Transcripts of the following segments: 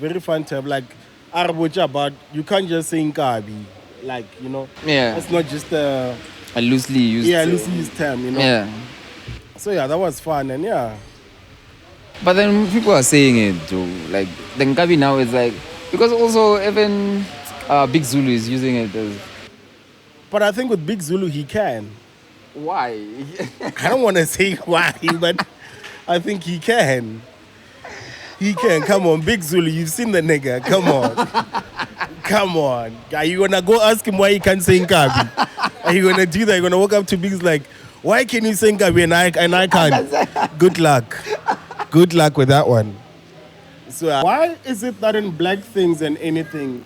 very fun to have. Like, Arabocha, but you can't just say Nkabi. Like, Yeah. it's not just a loosely used. loosely used term, Yeah. So yeah, that was fun, and yeah. But then people are saying it, Joe. Like the Nkabi now is like, because also even Big Zulu is using it as. But I think with Big Zulu he can. Why? I don't want to say why, but I think he can. He can. Come on, Big Zulu, you've seen the nigga. Come on. Come on. Are you going to go ask him why he can't say Nkabi? Are you going to do that? You're going to walk up to Big's like, why can you say Nkabi and I can't? Good luck. Good luck with that one. So why is it that in black things and anything,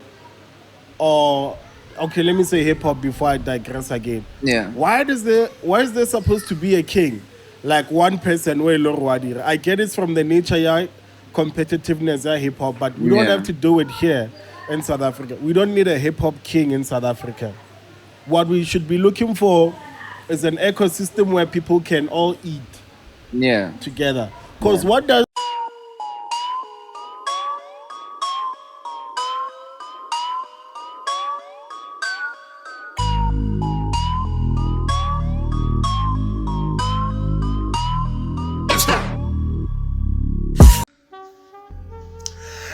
or okay, let me say hip hop before I digress again. Yeah. Why is there supposed to be a king? Like one person where I get it from the nature, yeah, competitiveness, yeah, hip hop, but we don't have to do it here in South Africa. We don't need a hip hop king in South Africa. What we should be looking for is an ecosystem where people can all eat together. Because what does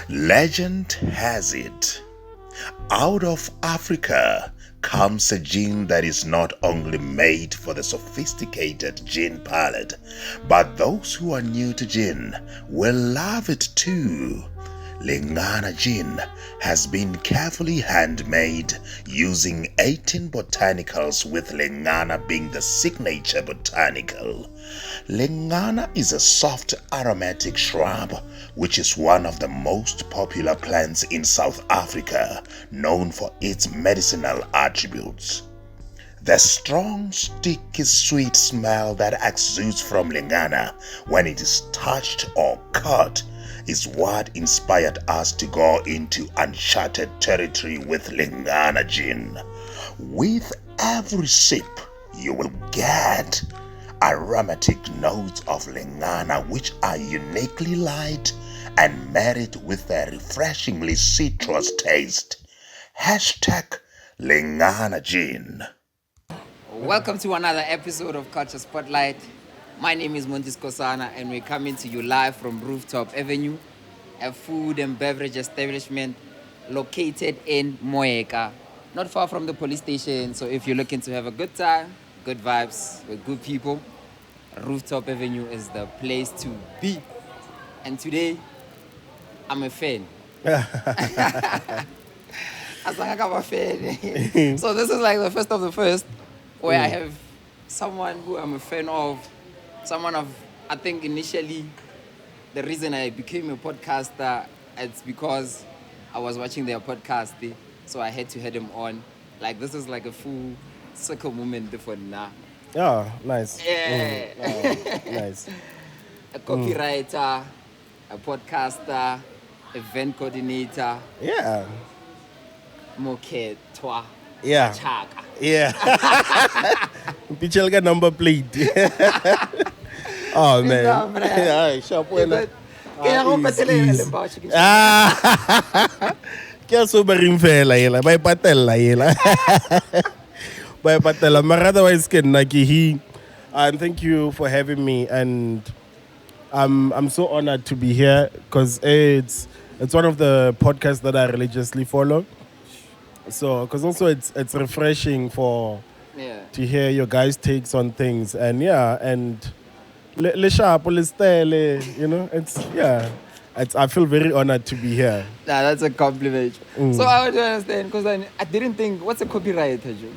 Legend has it, out of Africa comes a gin that is not only made for the sophisticated gin palate, but those who are new to gin will love it too. Lingana gin has been carefully handmade using 18 botanicals, with Lingana being the signature botanical. Lingana is a soft aromatic shrub which is one of the most popular plants in South Africa, known for its medicinal attributes. The strong, sticky, sweet smell that exudes from Lingana when it is touched or cut is what inspired us to go into uncharted territory with Lingana gin. With every sip, you will get aromatic notes of Lingana which are uniquely light and married with a refreshingly citrus taste. Hashtag Lingana gin. Welcome to another episode of Culture Spotlight. My name is Mondli Skosana, and we're coming to you live from Rooftop Avenue, a food and beverage establishment located in Moeka, not far from the police station. So if you're looking to have a good time, good vibes with good people, Rooftop Avenue is the place to be. And today, I'm a fan. I'm a fan. So this is like the first of the first, where I have someone who I'm a fan of. I think initially, the reason I became a podcaster, it's because I was watching their podcast, so I had to head them on. Like, this is like a full circle moment for now. Oh, nice. Yeah. Oh, nice. A copywriter, a podcaster, event coordinator. Yeah. Mokgethwa. Yeah. Machaka. Yeah. Pichelga number plate. Oh man. Yeah, sharp winner. Kya so baring fela yela, bay patella yela. Bay patella. But otherwise, and thank you for having me, and I'm so honored to be here because it's one of the podcasts that I religiously follow. So, because also it's refreshing to hear your guys' takes on things, and le sharp, le style, I feel very honored to be here. Nah, that's a compliment. So I want to understand, because I didn't think, what's a copywriter, Joe?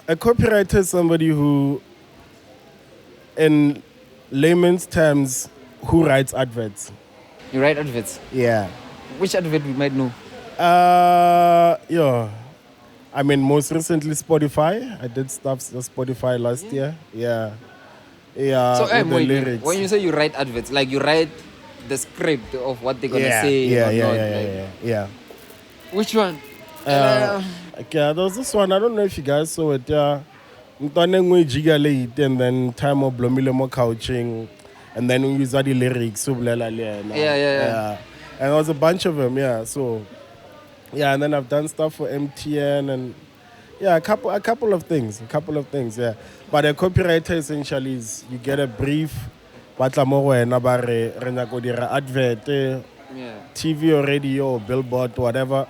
A copywriter is somebody who, in layman's terms, who writes adverts. You write adverts? Yeah. Which advert we might know? I mean, most recently Spotify. I did stuff for Spotify last year. Yeah. So, the lyrics. When you say you write adverts, like you write the script of what they're gonna say. Yeah. Which one? Okay, there was this one. I don't know if you guys saw it. Yeah. And then time of Blomile more couching, and then we use the lyrics. Yeah. And there was a bunch of them, yeah. So, yeah, and then I've done stuff for MTN and yeah, a couple of things, yeah. But a copywriter essentially is you get a brief, batla mo go wena ba re nyaka dira advert, TV or radio or billboard, whatever.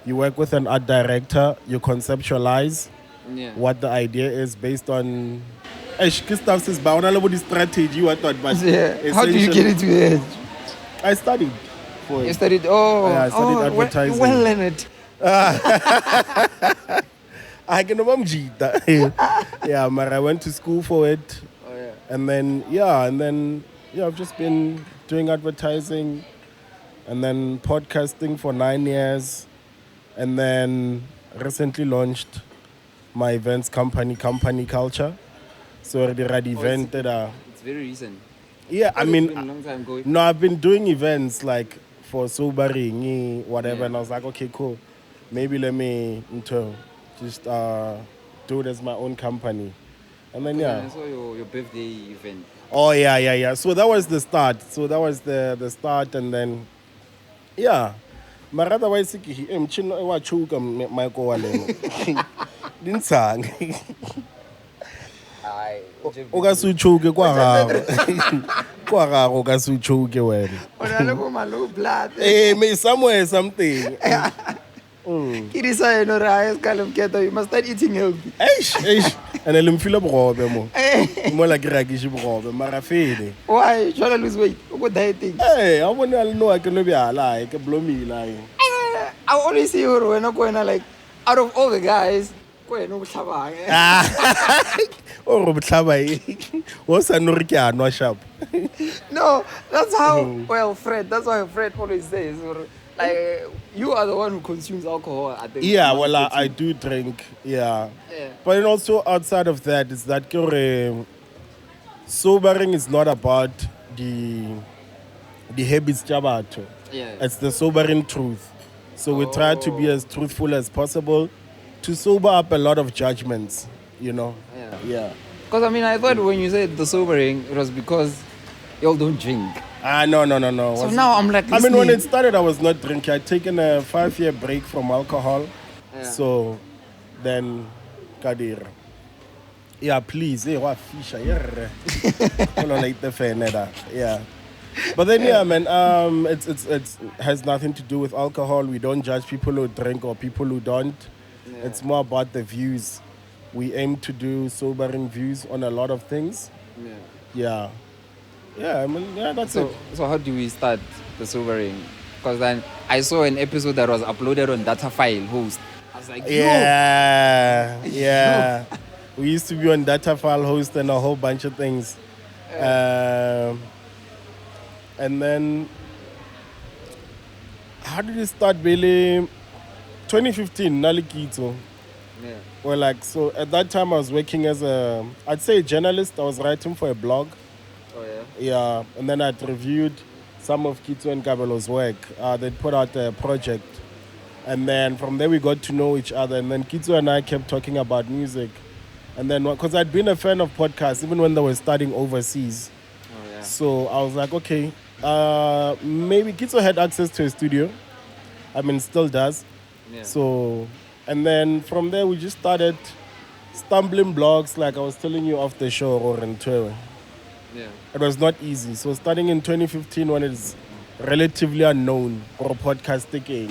You work with an art director, you conceptualize what the idea is based on. Stuff says, but on the strategy, what thought, but How do you get into it? I studied for it. You studied, I studied advertising. Well learned. I can remember yeah, but I went to school for it. And then I've just been doing advertising and then podcasting for 9 years. And then recently launched my events company Culture. So the event that it's very recent. Yeah, I mean, it's been a long time ago. No, I've been doing events like for sobering, whatever, and I was like, okay, cool. Maybe let me just do it as my own company. And then I saw your birthday event. Oh yeah. So that was the start. The start, and then Mara otherwise mchino wachuka Michael Wallen. Didn't sang. Okasuchuke kwa gago okasuchuke wena. Ona le bo malo blood. Me somewhere something. Kirisa eno ra es Mokgethwa, you must start eating healthy. Eish. And elimfila bogobe mo. Mo la ke rakishi bogobe mara fele. Why? Trying to lose weight. Go dieting. I want to know I can be alive, ke blomila. I always see you when I like out of all the guys, no that's how Fred. That's why Fred always says, like, you are the one who consumes alcohol. I do drink. Yeah. But then also outside of that, is that sobering is not about the habits jabato. It's the sobering truth. So we try to be as truthful as possible to sober up a lot of judgments, Yeah. Because I thought when you said the sobering, it was because y'all don't drink. No. So now I'm like, when it started, I was not drinking. I'd taken a 5-year break from alcohol. So then, Kadir. Yeah, please. What fish? Yeah. But then, man, it has nothing to do with alcohol. We don't judge people who drink or people who don't. It's more about the views. We aim to do sobering views on a lot of things. Yeah, that's it. So how do we start the sobering? Because then I saw an episode that was uploaded on Data File Host. I was like, yeah. We used to be on Data File Host and a whole bunch of things. And then, how did it start, really? 2015, Nalikito. Well, so at that time I was working as I'd say a journalist. I was writing for a blog. Yeah, and then I'd reviewed some of Kito and Kabelo's work. They'd put out a project. And then from there we got to know each other. And then Kito and I kept talking about music. And then, because I'd been a fan of podcasts, even when they were studying overseas. So I was like, okay, maybe Kito had access to a studio. Still does. So, and then from there we just started stumbling blogs, like I was telling you off the show, or in Twitter. It was not easy. So starting in 2015, when it's relatively unknown for podcasting,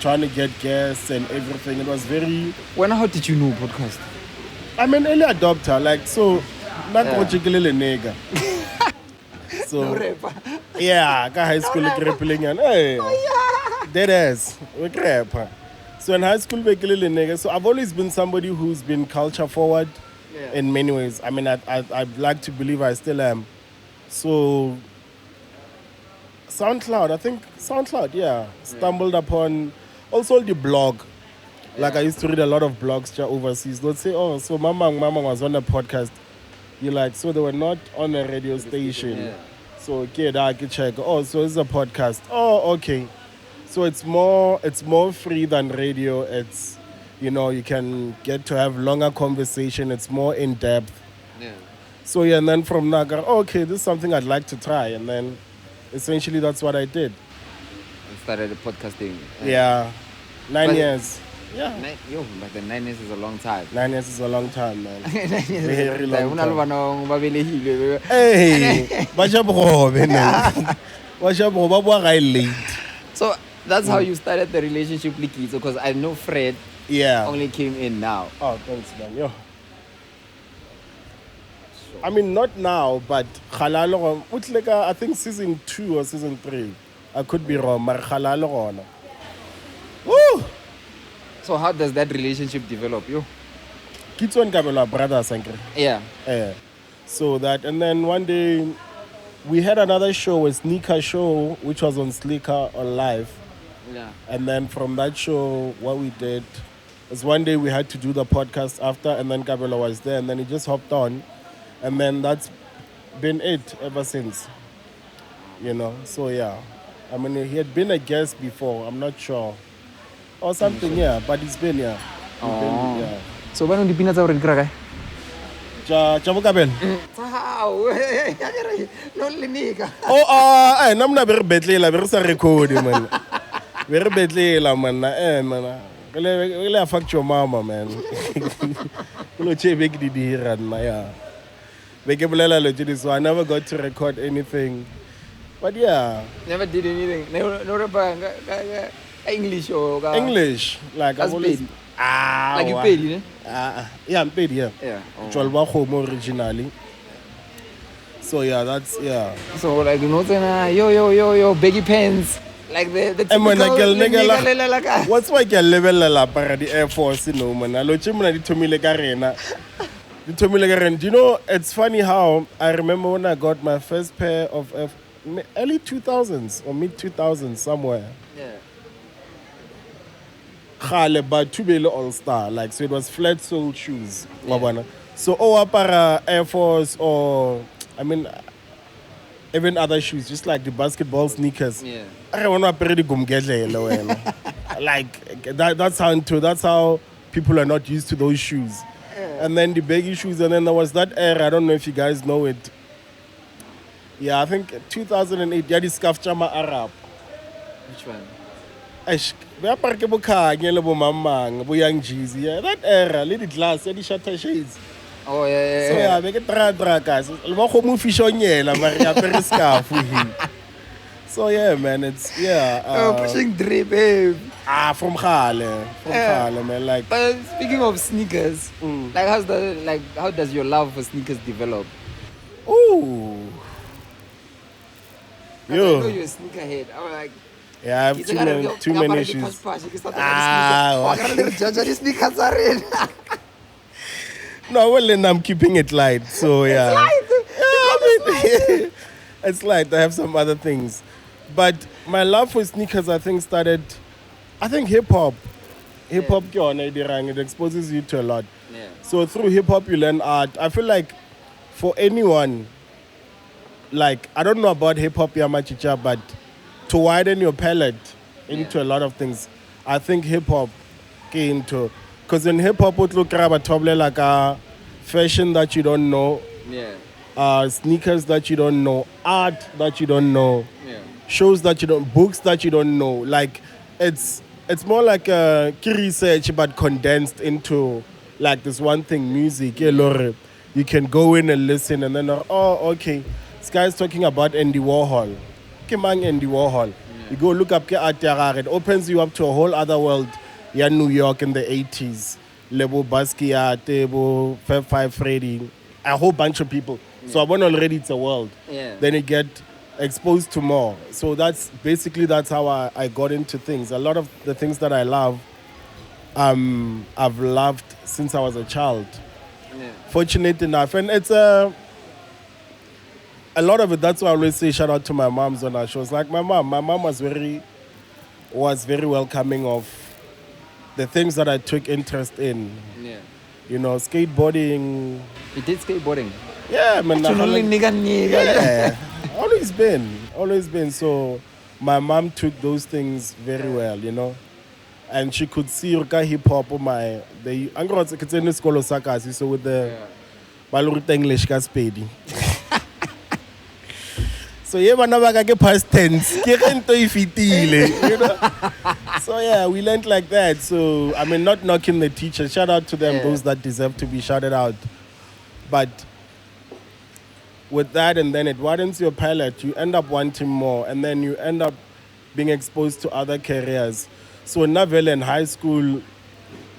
trying to get guests and everything, it was very... How did you know podcast? I'm an early adopter, not particularly nigga. So, high school dead ass. So in high school, so I've always been somebody who's been culture forward in many ways. I'd like to believe I still am. So SoundCloud, stumbled upon also the blog. Like I used to read a lot of blogs overseas. They'd say, oh, so Mama was on a podcast. You're like, so they were not on a radio station. So okay, I can check. Oh, so it's a podcast. Oh, okay. So it's more free than radio. It's, you can get to have longer conversation. It's more in depth. So and then from Naga, okay, this is something I'd like to try. And then essentially that's what I did. started the podcasting. Yeah, 9 But- years. Yeah, But the 9 years is a long time. 9 years is a long time, man. 9 years is a Very long time. long Ho na le time. bana ba belegilwe. Hey, basha bogobe na. Basha bogobe ba bua ga e late. So that's how you started the relationship with kids, because I know Fred Yeah. only came in now. Oh, thanks, man. Yo. I mean, not now, but Khalalo, I think season 2 or season 3. I could be wrong, but Khalalo gona. Woo! So how does that relationship develop? You? Kids on Kabela brothers, Sankre. Yeah. So that, and then one day we had another show, a sneaker show, which was on Slicker on live. Yeah. And then from that show, what we did is one day we had to do the podcast after, and then Kabela was there, and then he just hopped on. And then that's been it ever since. You know, so yeah. I mean, he had been a guest before, I'm not sure. Or something, yeah, but he's been, yeah. Yeah. So when the peanuts are in Kragai? Chabo Kabel. How? No linika. Oh, I'm not very betlela, very sa record, man. Very betlela, man. Man. Really affect your mama, man. Lo che big di here, yeah. So I never got to record anything. But yeah. Never did anything. No English or English. Like I've always. paid. Like you paid, you know? Yeah, I'm paid, yeah. Yeah. Cholwa Homo originally. So yeah, that's, yeah. So like you know, yo, baggy pants. Like the Man, typical nigga, like what's why you level la para the Air Force, you know, man. Alo chimuna di tomile karena. Do you know, it's funny how I remember when I got my first pair of early 2000s or mid 2000s somewhere. Yeah. Khale but tubele all star, like, so it was flat sole shoes. Wabana. So para Air Force, or I mean even other shoes, just like the basketball sneakers. Yeah. I want to pretty like that's how people are not used to those shoes. And then the baggy shoes, and then there was that era, I don't know if you guys know it. Yeah, I think 2008, yeah, the Scarf Chama Arab. Which one? Yeah, that era, lady glass, the shutter shades. Oh yeah. So yeah, make it dra guys. Fish on Maria scarf with him. So yeah, man, it's pushing drip, babe. From Khale. Man. Like, But speaking of sneakers, like how does your love for sneakers develop? ooh. I know Yo. you're a sneakerhead. I'm like, Yeah, I have too many issues. Sneakers are in. No, well, then I'm keeping it light. So yeah. It's light. I have some other things. But my love for sneakers, I think, started, hip hop. Hip hop, it exposes you to a lot. Yeah. So through hip hop, you learn art. I feel like for anyone, like, I don't know about hip hop, Yamachicha, but to widen your palette into a lot of things, I think hip hop came into. Because in hip hop, look like a fashion that you don't know, sneakers that you don't know, art that you don't know, shows that you don't, books that you don't know. Like, it's more like a key research but condensed into like this one thing, music. You can go in and listen, and then okay, this guy's talking about Andy Warhol. Kemang Andy Warhol. You go look up art, it opens you up to a whole other world. Yeah, New York in the 80s. Lebo Basquiat, Tebo, Fab Five Freddy, a whole bunch of people. So I want already it's a world. Yeah. Then you get exposed to more. So that's how I got into things. A lot of the things that I love, I've loved since I was a child. Yeah. Fortunate enough. And it's a lot of it, that's why I always say shout out to my moms on our shows. Like my mom was very welcoming of the things that I took interest in. Yeah. You know, skateboarding. You did skateboarding? Yeah, man. Yeah. Always been. So my mom took those things very well, you know. And she could see hip hop on my it's in the school of Sakasi, so with the Balurita English Kaspedi. So yeah, bana get past tense. Ke re nto e fitile, you know. So yeah, we learned like that. So I mean, not knocking the teachers. Shout out to them, Yeah. those that deserve to be shouted out. But with that, and then it wardens your palate. You end up wanting more, and then you end up being exposed to other careers. So in Navel in high school,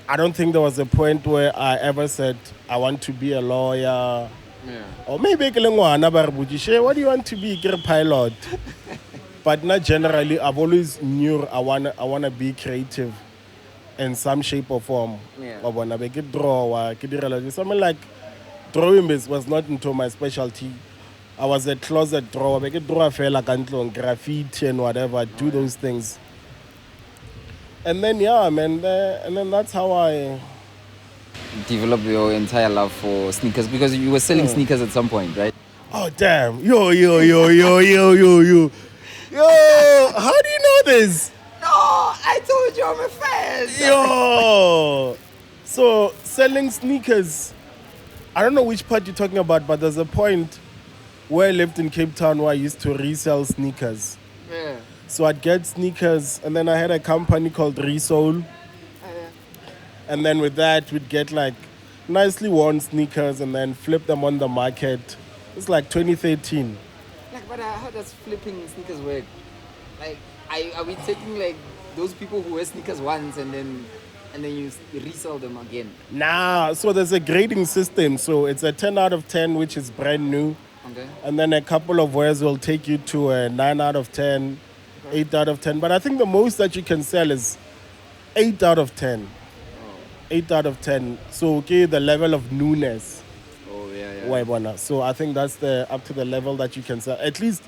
I don't think there was a point where I ever said I want to be a lawyer. Yeah. Or maybe ke le ngwana ba re botsishe, what do you want to be? Ke re pilot. But not generally. I've always knew I wanna be creative in some shape or form. Yeah. Wa bona, be ke drawer, ke direla di- something like drawing was not into my specialty. I was a closet drawer. Be ke draw fela ka ntlong, graffiti and whatever. Do those things. And then yeah, man, and then that's how I. Develop your entire love for sneakers because you were selling sneakers at some point, right? Oh damn! Yo! Yo! How do you know this? No, I told you I'm a fan. Yo! So selling sneakers. I don't know which part you're talking about, but there's a point where I lived in Cape Town where I used to resell sneakers. Yeah. So I'd get sneakers, and then I had a company called Resole. And then with that, we'd get like nicely worn sneakers and then flip them on the market. It's like 2013. Like, but how does flipping sneakers work? Like, are we taking like those people who wear sneakers once and then you resell them again? Nah, so there's a grading system. So it's a 10 out of 10, which is brand new. Okay. And then a couple of wears will take you to a 9 out of 10, 8 out of 10. But I think the most that you can sell is 8 out of 10. 8 out of 10. So okay, the level of newness. Oh yeah. Waibona. So I think that's up to the level that you can sell. At least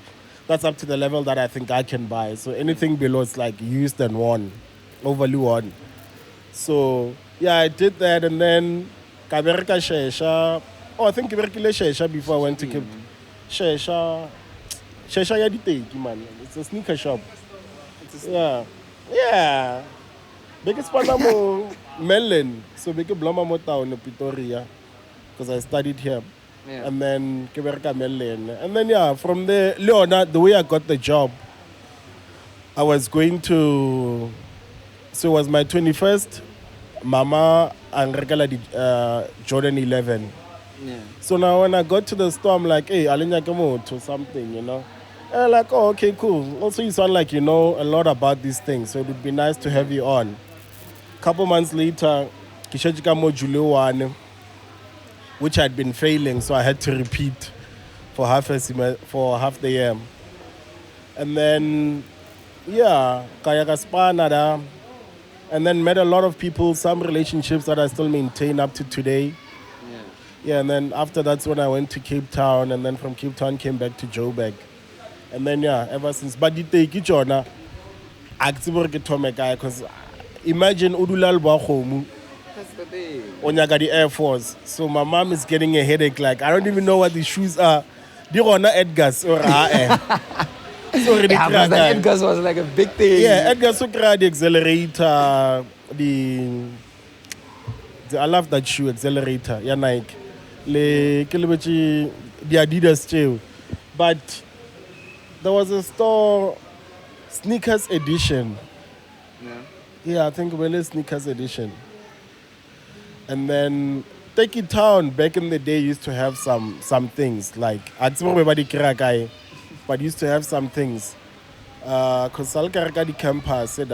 that's up to the level that I think I can buy. So anything below is like used and worn, overly worn. So yeah, I did that, and then Kaberka Shesha. Oh, I think Kaberka Shesha before I went to Cape. Shesha ya diteki, man. It's a sneaker shop. Yeah. Biggest spana mo Melon. So big bloma mo town in Pretoria, because I studied here. Yeah. And then Keberka Melon. And then yeah, from there, Leona, the way I got the job, I was going to, so it was my 21st, Mama and Regala Jordan 11. Yeah. So now when I got to the store, I'm like, hey, Alinya Kamoto or something, you know. And I'm like, oh, okay, cool. Also, you sound like you know a lot about these things, so it would be nice to have you on. Couple months later, Kishajika Mojulo one, which I'd been failing, so I had to repeat for half the year. And then, yeah, Kayaka Spanada, and then met a lot of people, some relationships that I still maintain up to today. Yeah, and then after that's when I went to Cape Town, and then from Cape Town came back to Joburg. And then yeah, ever since. But the take it on, because imagine Udulal Bahomu That's the thing. on the Air Force. So my mom is getting a headache. Like I don't even know what these shoes are. They are not Edgar's or So Yeah, because the Edgar's was like a big thing. yeah, Edgar Sukra, the accelerator, I love that shoe, accelerator. Yeah, Nike. The Adidas too. But there was a store, Sneakers Edition. Yeah. Yeah, I think really Sneakers Edition. And then Take It Town back in the day used to have some things like I don't remember the Kirakai, but used to have some things. Cause Salkaraka the campus said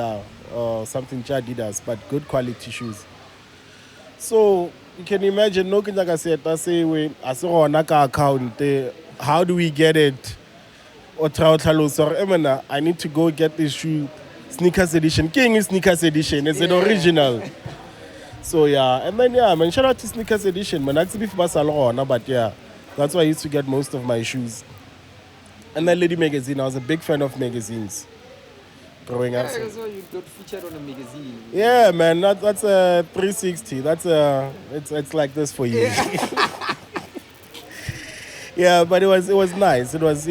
or something Adidas, but good quality shoes. So you can imagine no kinaka said I say we aso naka account how do we get it? Or I need to go get this shoe. Sneakers Edition. King is Sneakers Edition. It's an original. So yeah, and then yeah, man, shout out to Sneakers Edition. Man, actually for Barcelona, but yeah, that's why I used to get most of my shoes. And then Lady Magazine, I was a big fan of magazines growing up. Yeah, so you got featured on a magazine. Yeah, man, that's a 360. That's it's like this for you. Yeah, but it was nice. It was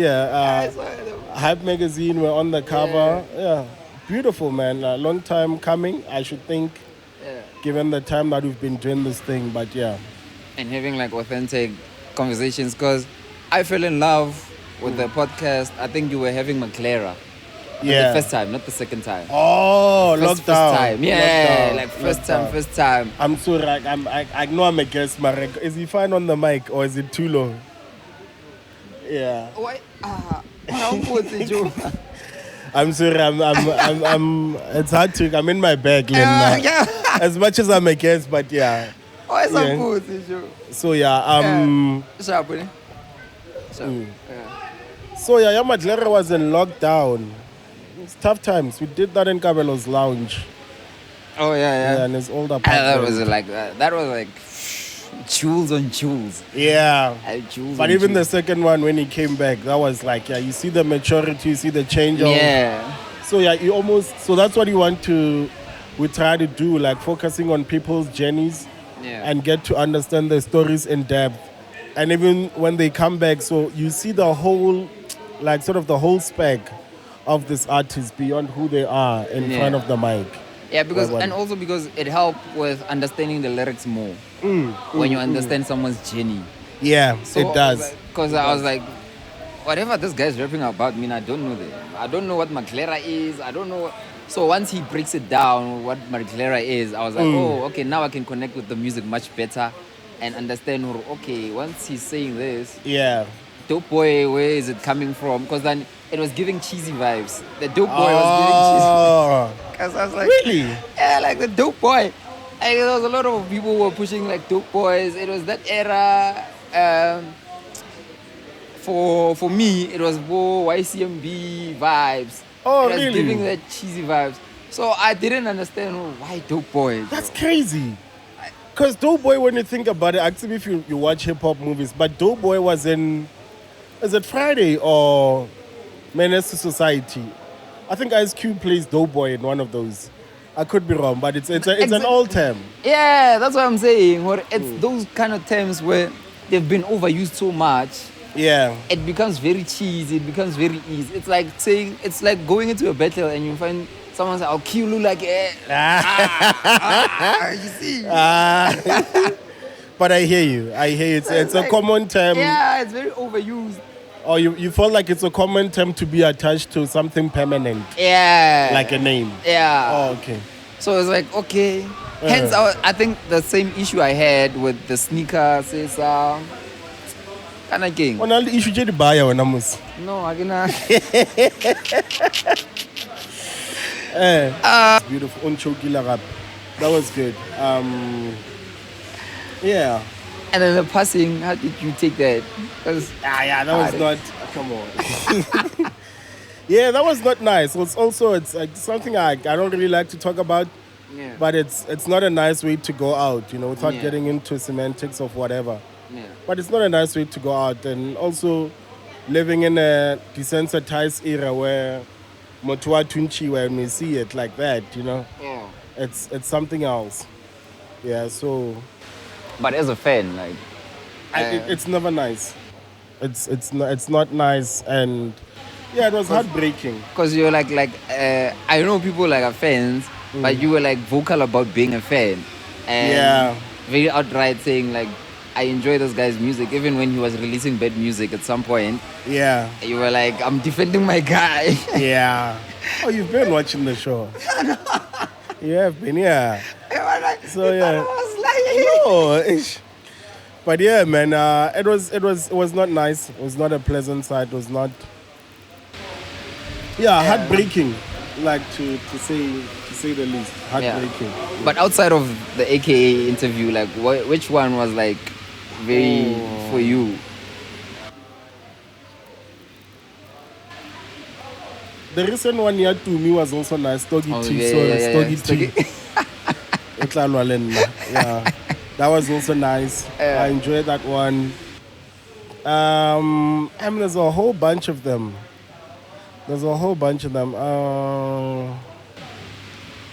Hype magazine. We're on the cover. Yeah, beautiful, man. A long time coming, I should think. Yeah. Given the time that we've been doing this thing, but yeah. And having like authentic conversations, because I fell in love with the podcast, I think you were having Maclara. Yeah. The first time, not the second time. Oh, First lockdown. time. Yeah, Lockdown. like first Lockdown. time. I'm sorry. I know I'm a guest, Marek. Is he fine on the mic or is it too low? Yeah. Why? How was it, Joe? I'm sorry. I'm. It's hard to. I'm in my bag, Lynn. Yeah. As much as I'm a guest, but yeah. Why is Yeah. that good, Joe? So yeah. Sharp, eh? Sharp. Mm. Yeah. So yeah, Maclara was in lockdown. It's tough times. We did that in Kabelo's lounge. Oh yeah. Yeah, and his older That apartment. was like jewels on jewels. Yeah. Jewels But on even the jewels. second one, when he came back, that was like, yeah, you see the maturity, you see the change. Yeah. So yeah, you almost, so that's what we try to do, like focusing on people's journeys Yeah. and get to understand their stories in depth. And even when they come back, so you see the whole, like sort of the whole spec of this artist beyond who they are in Yeah. front of the mic. Yeah, because Well, and also because it helped with understanding the lyrics more when you understand someone's journey. Yeah, it does. Because I was like, whatever this guy's rapping about, I don't know that. I don't know what Maclara is. I don't know. So once he breaks it down, what Maclara is, I was like, oh, okay, now I can connect with the music much better and understand. Okay, once he's saying this, Yeah. Dope Boy, where is it coming from? Because then it was giving cheesy vibes. The Dope Boy was giving cheesy. Oh, Because I was like, really? yeah, like the Dope Boy. Like, there was a lot of people who were pushing like Dope Boys. It was that era. For me, it was more YCMB vibes. Oh, it was really? giving that cheesy vibes. So I didn't understand why Dope Boy. That's crazy. Because Doughboy, when you think about it, actually, if you watch hip hop movies, but Doughboy was in, is it Friday or Menace to Society? I think Ice Cube plays Doughboy in one of those. I could be wrong, but it's an old term. Yeah, that's what I'm saying. Or it's those kind of terms where they've been overused so much. Yeah. It becomes very cheesy. It becomes very easy. It's like saying, it's like going into a battle and you find someone say, "I'll kill you like you see." But I hear you. It's like, a common term. Yeah, it's very overused. Or you feel like it's a common term to be attached to something permanent, Yeah. like a name. Yeah. Oh, okay. So it's like, okay. Hence, I think the same issue I had with the sneaker, says, kind of king. On all the issue, je di baya wena mos. No, I cannot. It's beautiful. Unchokila rap. That was good. Yeah. And then the passing, how did you take that? That was not. Come on. Yeah, that was not nice. It's like something I don't really like to talk about. Yeah. But it's not a nice way to go out, without Yeah. getting into semantics of whatever. Yeah. But it's not a nice way to go out. And also living in a desensitized era where Motua Tunchi, when we see it like that, Yeah. it's something else. Yeah, so But as a fan, like, it's never nice. It's not nice, and yeah, it was heartbreaking. because you're like I know people like are fans, but you were like vocal about being a fan, and Yeah. very outright saying like, I enjoy this guy's music, even when he was releasing bad music at some point. Yeah, You were like, I'm defending my guy. yeah. Oh, you've been watching the show. You have been, yeah. So yeah. Oh, ish. But yeah, man, it was not nice. It was not a pleasant sight. It was not. Yeah, heartbreaking, like to say the least. Heartbreaking. But outside of the AKA interview, like, which one was like very for you? The recent one here to me was also nice. Stogie T. Stogie T. Yeah, that was also nice. I enjoyed that one. And there's a whole bunch of them.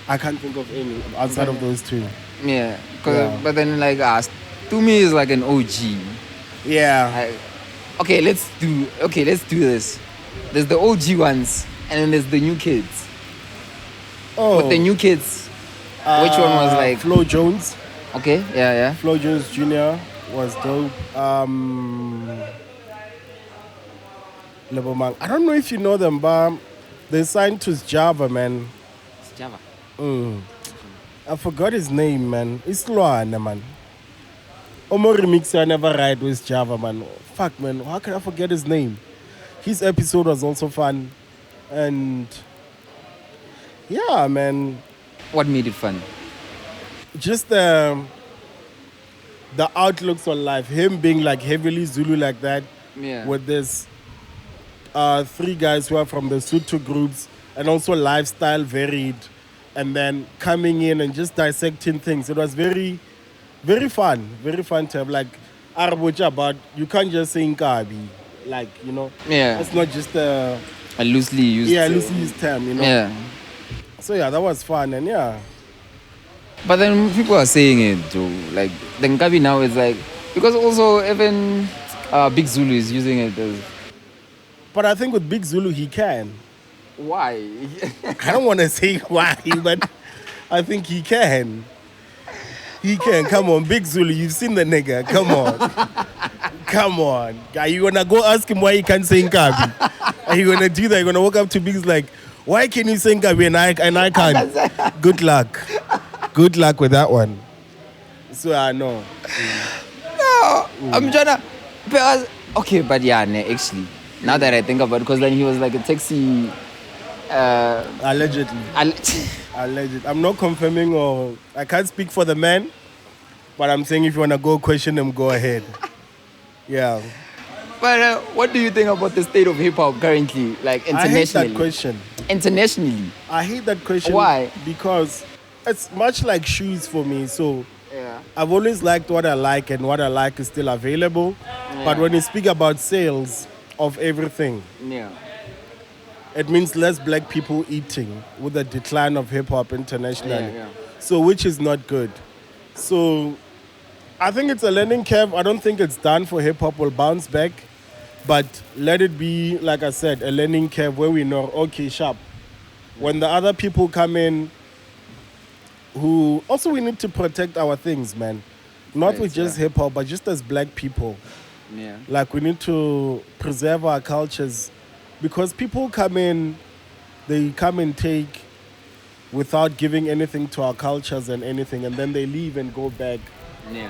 I can't think of any outside of those two. Yeah, Yeah. but then like to me is like an OG. Yeah. Okay, let's do this. There's the OG ones, and then there's the new kids. Oh. With the new kids, which one was like Flo Jones? okay? Yeah. Flo Jones Jr. was dope. Lebomang. I don't know if you know them, but they signed to Java, man. It's Java. I forgot his name, man. It's Luana, man. Omo remixer I never ride with Java, man. Fuck, man. How can I forget his name? His episode was also fun. And yeah, man. What made it fun? Just the outlooks on life. Him being like heavily Zulu like that. Yeah. With this 3 guys who are from the Sotho groups and also lifestyle varied. And then coming in and just dissecting things. It was very, very fun. Very fun to have like Arabucha about you can't just say Nkabi. Like, you know. Yeah. It's not just a loosely used. loosely used term, you know. Yeah. So yeah, that was fun and yeah. But then people are saying it too. Like the Nkabi now is like because also even Big Zulu is using it as. But I think with Big Zulu he can. Why? I don't want to say why, but I think he can. He can. Come on, Big Zulu, you've seen the nigga. Come on. Come on. Are you gonna go ask him why he can't sing Nkabi? Are you gonna do that? You're gonna walk up to Big's like, why can you sing Nkabi and I can't? Good luck. Good luck with that one. So I know. No, I'm trying to. Because, okay, but yeah, actually, now that I think about it, because then he was like a taxi. Allegedly. Allegedly. I'm not confirming or I can't speak for the man, but I'm saying if you wanna go question him, go ahead. Yeah. But what do you think about the state of hip hop currently, like internationally? I hate that question. Internationally. I hate that question. Why? Because it's much like shoes for me. So Yeah. I've always liked what I like, and what I like is still available. But when you speak about sales of everything, Yeah. it means less black people eating with the decline of hip hop internationally. Yeah. So which is not good. So I think it's a learning curve. I don't think it's done for hip hop will bounce back. But let it be, like I said, a learning curve where we know, okay, sharp. When the other people come in, who also we need to protect our things, man. Not Right, with just hip hop, but just as black people. Yeah. Like we need to preserve our cultures because people come in, they come and take without giving anything to our cultures and anything, and then they leave and go back, Yeah.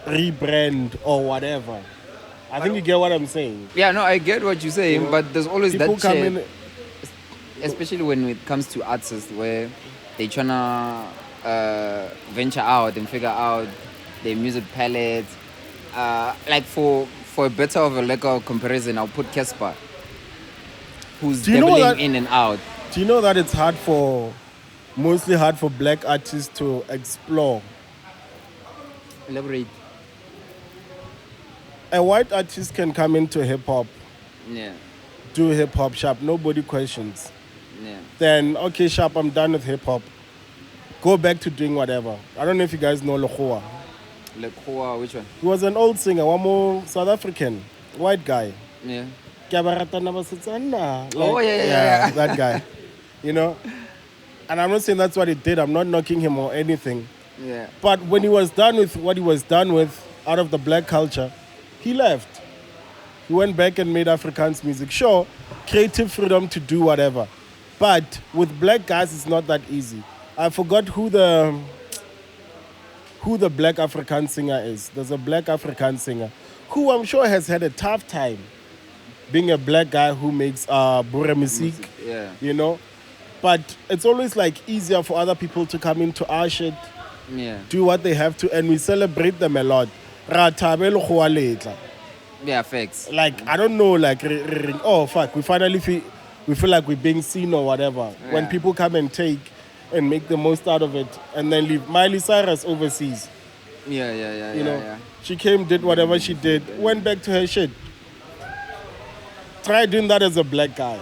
rebrand or whatever. I think you get what I'm saying. Yeah, no, I get what you're saying, You know, but there's always People that come shit, in, especially when it comes to artists where they tryna venture out and figure out their music palette. Like for a better of a legal comparison, I'll put Casper, who's Do you know dabbling that- in and out. do you know that it's mostly hard for black artists to explore? Elaborate. A white artist can come into hip hop, Yeah. do hip hop sharp, nobody questions. Yeah. Then, okay, sharp, I'm done with hip hop. Go back to doing whatever. I don't know if you guys know Lekgowa. Like which one? He was an old singer, one more South African, white guy. Yeah. Baraata na basetsana. Oh, yeah. That guy. You know? And I'm not saying that's what he did. I'm not knocking him or anything. Yeah. But when he was done with what he was done with out of the black culture, he left. He went back and made Afrikaans music. Sure, creative freedom to do whatever. But with black guys, it's not that easy. I forgot who the black African singer is. There's a black African singer who I'm sure has had a tough time being a black guy who makes boere music, Yeah. you know. But it's always like easier for other people to come into our shit, Yeah. do what they have to, and we celebrate them a lot. Ra thabe lekgowa letla. Yeah, facts. Like, I don't know, like, oh, fuck, we finally feel like we're being seen or whatever. When Yeah. people come and take and make the most out of it and then leave. Miley Cyrus overseas, Yeah. you know. Yeah. She came, did whatever she did, went back to her shit. Try doing that as a black guy.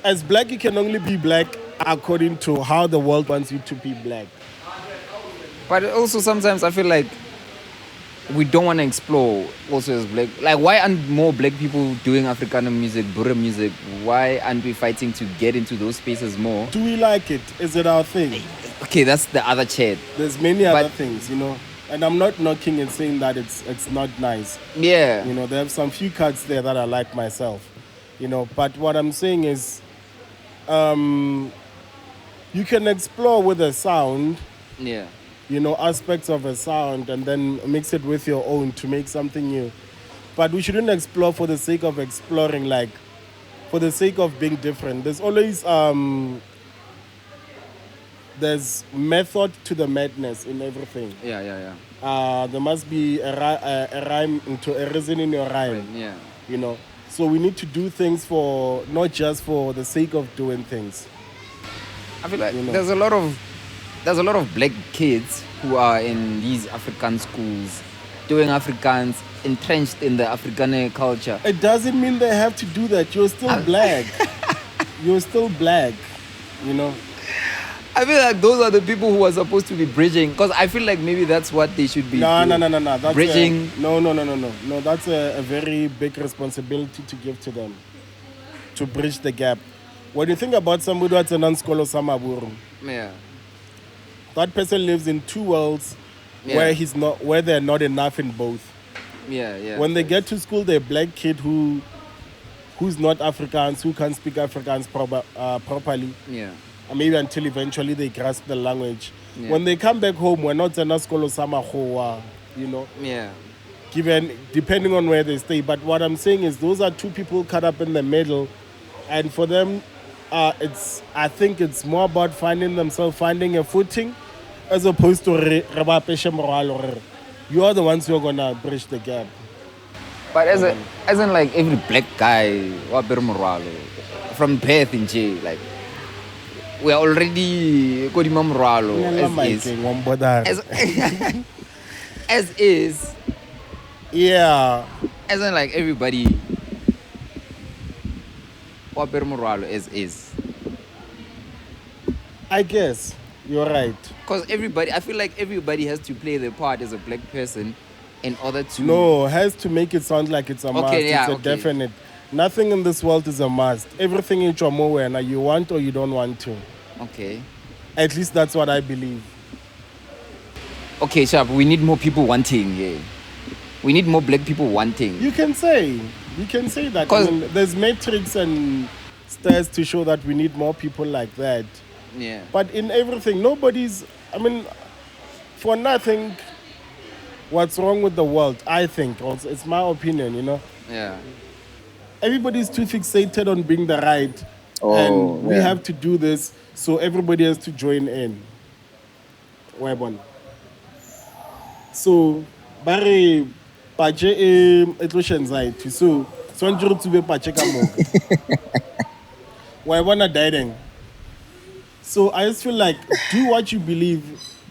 As black, you can only be black according to how the world wants you to be black. But also sometimes I feel like we don't want to explore also as black. Like, why aren't more black people doing Africana music, boere music? Why aren't we fighting to get into those spaces more? Do we like it? Is it our thing? Okay, that's the other chat. There's many other But- things, you know. And I'm not knocking and saying that it's not nice. Yeah. You know, there have some few cuts there that I like myself. You know, but what I'm saying is, you can explore with a sound, Yeah. you know, aspects of a sound, and then mix it with your own to make something new. But we shouldn't explore for the sake of exploring, like for the sake of being different. There's always there's method to the madness in everything. Yeah. There must be a rhyme into a reason in your rhyme. Yeah. You know, so we need to do things for not just for the sake of doing things. I feel like You know. there's a lot of black kids who are in these African schools doing Afrikaans, entrenched in the Afrikaner culture. It doesn't mean they have to do that. You're still black. You're still black. You know. I feel like those are the people who are supposed to be bridging, because I feel like maybe that's what they should be No. doing. That's Bridging. No, that's a very big responsibility to give to them, to bridge the gap. When you think about somebody that's a non-scholar samaburu, Yeah. that person lives in two worlds Yeah. where they're not enough in both. Yeah. When they get to school, they're a black kid who's not Afrikaans, who can't speak Afrikaans properly. Yeah. Maybe until eventually they grasp the language. Yeah. When they come back home, we're not in a school of samahoa, you know, Yeah. depending on where they stay. But what I'm saying is those are two people cut up in the middle, and for them, I think it's more about finding themselves, finding a footing, as opposed to you are the ones who are gonna bridge the gap. But as in like every black guy from Perth in jail, like we are already Kodima Moralo as is. Yeah. As in like everybody Moralo as is. I guess you're right. Because I feel like everybody has to play their part as a black person in order to. No, has to make it sound like it's a must. Yeah, it's a definite. Nothing in this world is a must. Everything in Chomowe, now you want or you don't want to. Okay. At least that's what I believe. Okay, Sharp, we need more people wanting, yeah. We need more black people wanting. You can say that. I mean, there's metrics and stats to show that we need more people like that. Yeah. But in everything, for nothing, what's wrong with the world, I think, also, it's my opinion, you know. Yeah. Everybody's too fixated on being the right. And we have to do this, so everybody has to join in. So, Barry, Pache etlo anxiety. So njuru to be Pache kamoga. Why wanna die? So I just feel like do what you believe.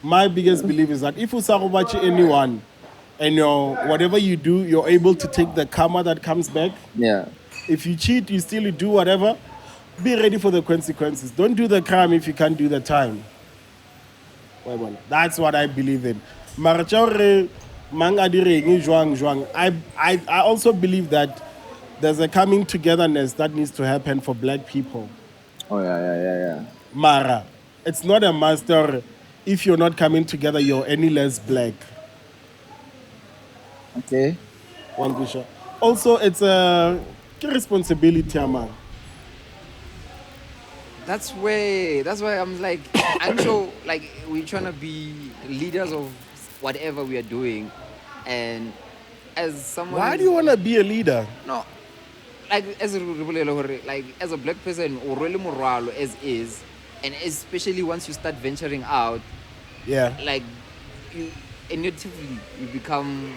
My biggest belief is that if you sabotage anyone, and whatever you do, you're able to take the karma that comes back. Yeah. If you cheat, you steal, you do whatever. Be ready for the consequences. Don't do the crime if you can't do the time. That's what I believe in. I also believe that there's a coming togetherness that needs to happen for black people. Oh, yeah. Mara, it's not a master. If you're not coming together, you're any less black. Okay. Also, it's a responsibility, man. That's why I'm like, I'm sure, like, we're trying to be leaders of whatever we are doing. And as someone... Why do you want to be a leader? No. Like, as a black person, or really moralo as is, and especially once you start venturing out, yeah, like, you intuitively, you become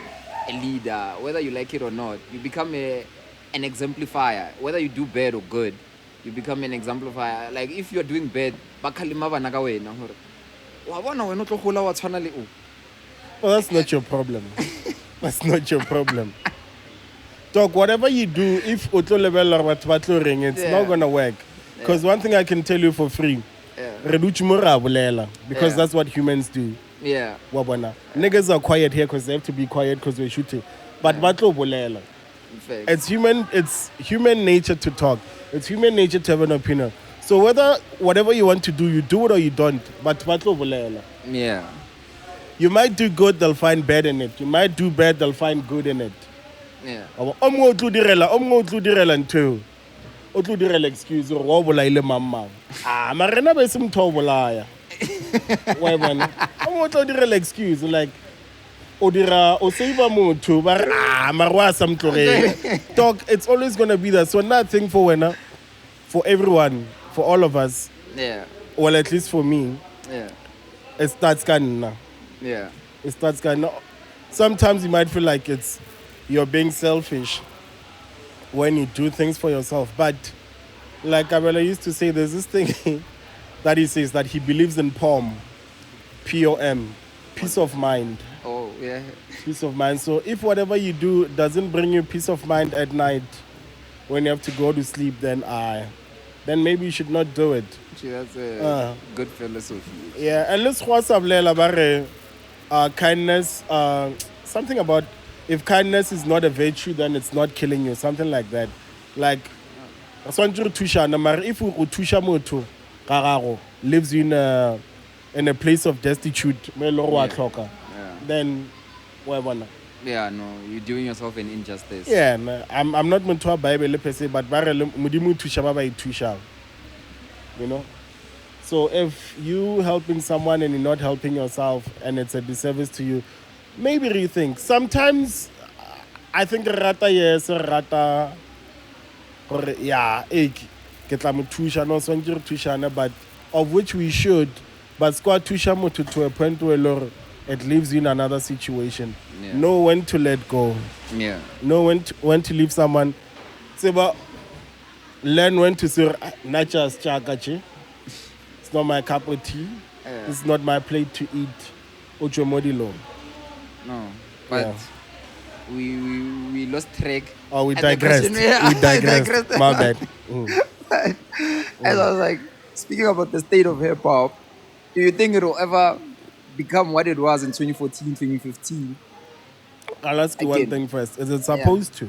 a leader, whether you like it or not. You become an exemplifier, whether you do bad or good. You become an exemplifier. Like, if you're doing bad, well, that's not your problem. That's not your problem. Dog, whatever you do, if Otlo level or it's not gonna work. Because one thing I can tell you for free, because that's what humans do. Yeah. Niggas are quiet here because they have to be quiet because we're shooting. But it's human nature to talk. It's human nature to have an opinion. So whatever you want to do, you do it or you don't. But yeah. You might do good, they'll find bad in it. You might do bad, they'll find good in it. Yeah. O mongwe o tlo direla ntho. O tlo direla excuse gore wa bolaile mamang. Mara rena ba se motho o bolaya. Wa bona? O mongwe o tlo direla excuse like o save motho ba re mara wa sa mtlogele. Dog, it's always going to be that. So nothing for wena, for everyone, for all of us. Yeah. Well, at least for me. Yeah. It starts kind. Yeah. It starts kind. Sometimes you might feel like you're being selfish when you do things for yourself. But like Abela used to say, there's this thing that he says that he believes in POM, P-O-M, peace of mind. Oh, yeah. Peace of mind. So if whatever you do doesn't bring you peace of mind at night when you have to go to sleep, then maybe you should not do it. Gee, that's a good philosophy. Yeah, and let's kindness, something about if kindness is not a virtue, then it's not killing you, something like that. Like, if you tusha motho kagago lives you in a place of destitute, then yeah, no, you're doing yourself an injustice. Yeah, no, I'm not motho Bible per se, but modimo tusha ba ba itusha. You know? So if you helping someone and you're not helping yourself and it's a disservice to you, maybe rethink. Sometimes I think rata yes, rata yeah, ke tla mo thusha no swantse re thushana, but of which we should, but squad thusha motho to a point where it leaves you in another situation. Yeah. Know when to let go. Yeah. Know when to leave someone. Learn when to say not just chakachi. It's not my cup of tea. It's not my plate to eat. Ocho modilo. No, but yeah. we lost track. Oh, we digressed. We digressed. My bad. As I was like, speaking about the state of hip hop, do you think it will ever become what it was in 2014, 2015? I'll ask you one thing first. Is it supposed to?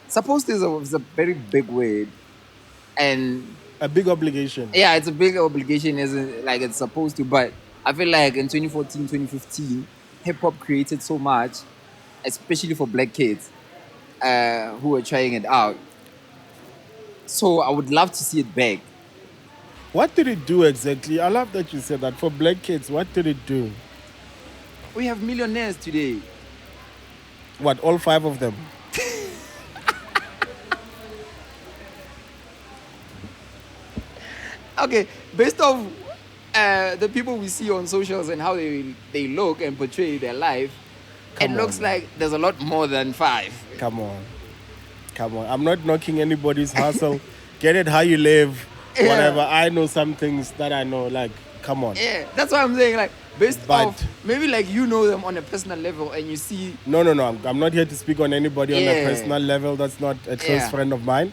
Supposed to is a very big word. And a big obligation. Yeah, it's a big obligation, isn't like it's supposed to, but I feel like in 2014, 2015, hip hop created so much, especially for black kids who were trying it out. So I would love to see it back. What did it do exactly? I love that you said that. For black kids, what did it do? We have millionaires today. What, all 5 of them? Okay, based off the people we see on socials and how they look and portray their life, it looks like there's a lot more than 5. Come on. I'm not knocking anybody's hustle. Get it how you live, whatever. I know some things that I know, like, come on. Yeah, that's what I'm saying, like, based off, maybe like you know them on a personal level and you see... No, I'm not here to speak on anybody on a personal level. That's not a close friend of mine.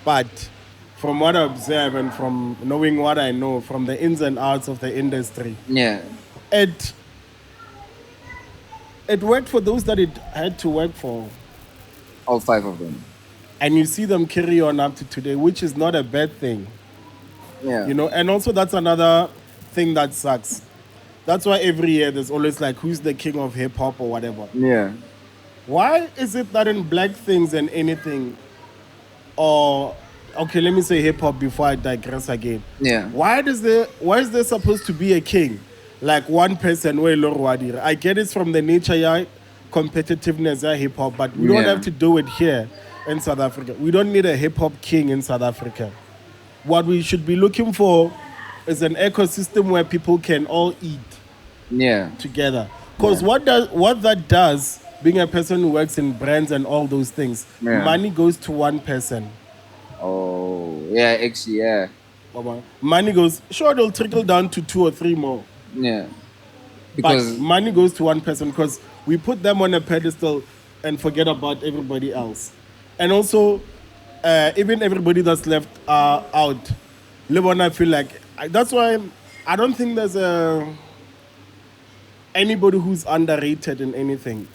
But from what I observe and from knowing what I know, from the ins and outs of the industry, it worked for those that it had to work for. All 5 of them. And you see them carry on up to today, which is not a bad thing. Yeah. You know, and also that's another thing that sucks. That's why every year there's always like, who's the king of hip hop or whatever. Yeah. Why is it that in black things and anything, or okay, let me say hip hop before I digress again. Yeah. Why is there supposed to be a king? Like one person where I get it from the nature, competitiveness, hip hop, but we don't have to do it here in South Africa. We don't need a hip hop king in South Africa. What we should be looking for is an ecosystem where people can all eat together. Because what that does, being a person who works in brands and all those things, money goes to one person. Oh, yeah, actually, yeah. Money goes, sure, it'll trickle down to 2 or 3 more. Yeah. Because but money goes to one person because we put them on a pedestal and forget about everybody else. And also, even everybody that's left out, I feel like, that's why I don't think there's anybody who's underrated in anything.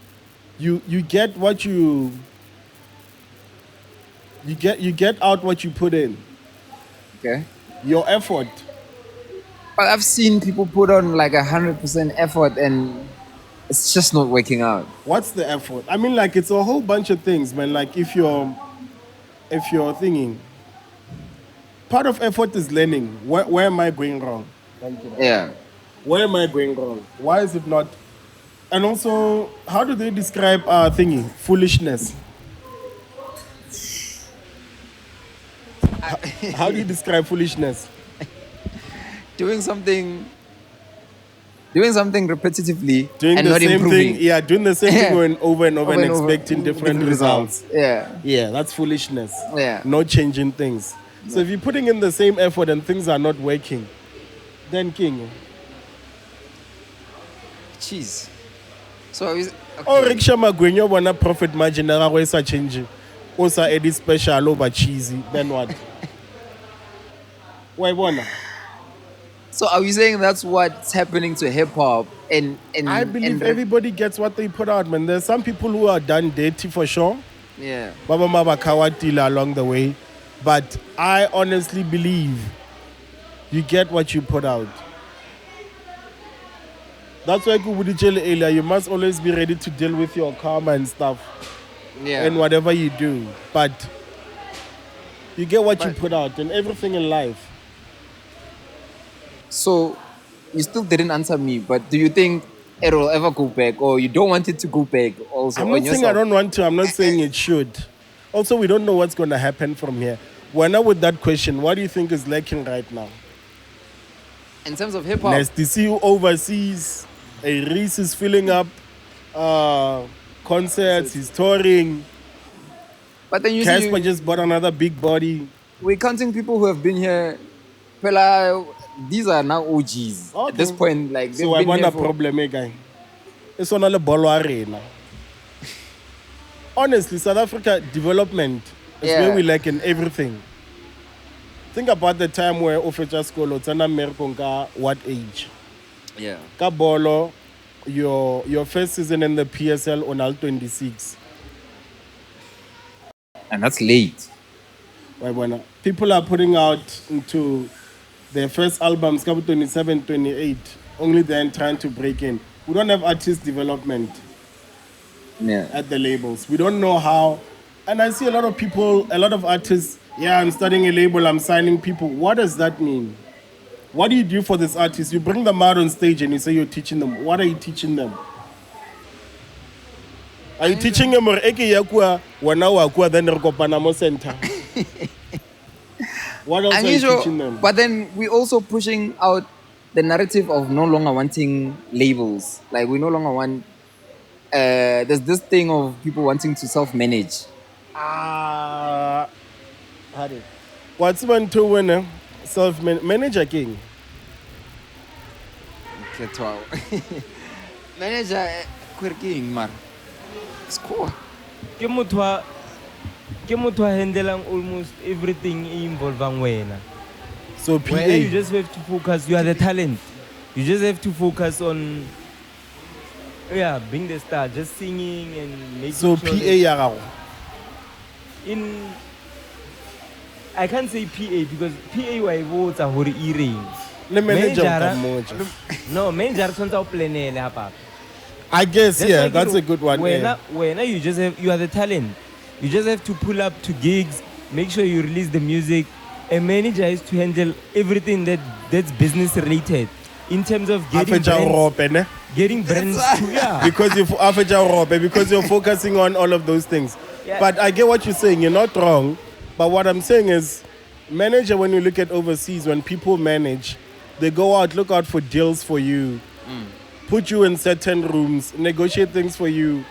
You get what you get out what you put in. Okay. Your effort. But I've seen people put on like 100% effort and it's just not working out. What's the effort? I mean, like it's a whole bunch of things, man. Like if you're thinking, part of effort is learning. Where am I going wrong? Thank you. Yeah. Where am I going wrong? Why is it not? And also, how do they describe thingy? Foolishness. How do you describe foolishness? Doing something repetitively Doing and the not same improving. thing, yeah, doing the same thing over and over and over, expecting different results. Yeah. Yeah, that's foolishness. Yeah. Not changing things. So if you're putting in the same effort and things are not working, then king. Jeez. So is Or rickshaw magwenyo wana profit margin na gagwe sa change. O sa edit special over cheesy. Then what? Why wanna? So are we saying that's what's happening to hip hop and I believe everybody gets what they put out, man. There's some people who are done dirty for sure. Yeah. Baba Mabakawatila along the way. But I honestly believe you get what you put out. That's why Kubudijele earlier, you must always be ready to deal with your karma and stuff. Yeah. And whatever you do. But you get what you put out and everything in life. So you still didn't answer me, but do you think it will ever go back or you don't want it to go back also? I'm on not saying I yourself? don't want to. I'm not saying it should. Also, we don't know what's going to happen from here. We're now with that question. What do you think is lacking right now? In terms of hip hop, Let's see you overseas. A Reese is filling up concerts. He's touring. but then you Casper see, just bought another big body. we're counting people who have been here. Pela, these are now OGs. At this Okay. point, like they've So I been want here a for- problem, guy. It's on a ball arena. Honestly, South Africa development is Yeah. where we lack in everything. Think about the time where Ofecha School Otsana Merkonga what age? Yeah. Ka bolo, your first season in the PSL on Al 26. And that's late. People are putting out into their first albums, Kabu 27, 28, only then trying to break in. We don't have artist development Yeah. at the labels. We don't know how. And I see a lot of people, a lot of artists, yeah, I'm starting a label, I'm signing people. What does that mean? What do you do for this artist? You bring them out on stage and you say you're teaching them. What are you teaching them? Are you teaching them or eke yakua wana wakua then Panamo Center? What else are you teaching them? But then we're also pushing out the narrative of no longer wanting labels. Like we no longer want. There's this thing of people wanting to self-manage. What's man to win? Self-manager king. Mokgethwa. Manager, quirking man. It's cool. ke motho a handlelang almost everything involving wena. So PA. Where you just have to focus. You are the talent. You just have to focus on being the star, just singing and making So sure PA that ya gago. I can't say PA because PA wa votes are hore earring. Le manager ka moja. No, manager tshwantse o planele ha papa. I guess, That's yeah, why that's a good one. Yeah. When you are the talent. You just have to pull up to gigs, make sure you release the music. A manager has to handle everything that's business related in terms of getting brands to, because you're focusing on all of those things. Yeah. But I get what you're saying. You're not wrong. But what I'm saying is, manager, when you look at overseas, when people manage, they go out, look out for deals for you, put you in certain rooms, negotiate things for you,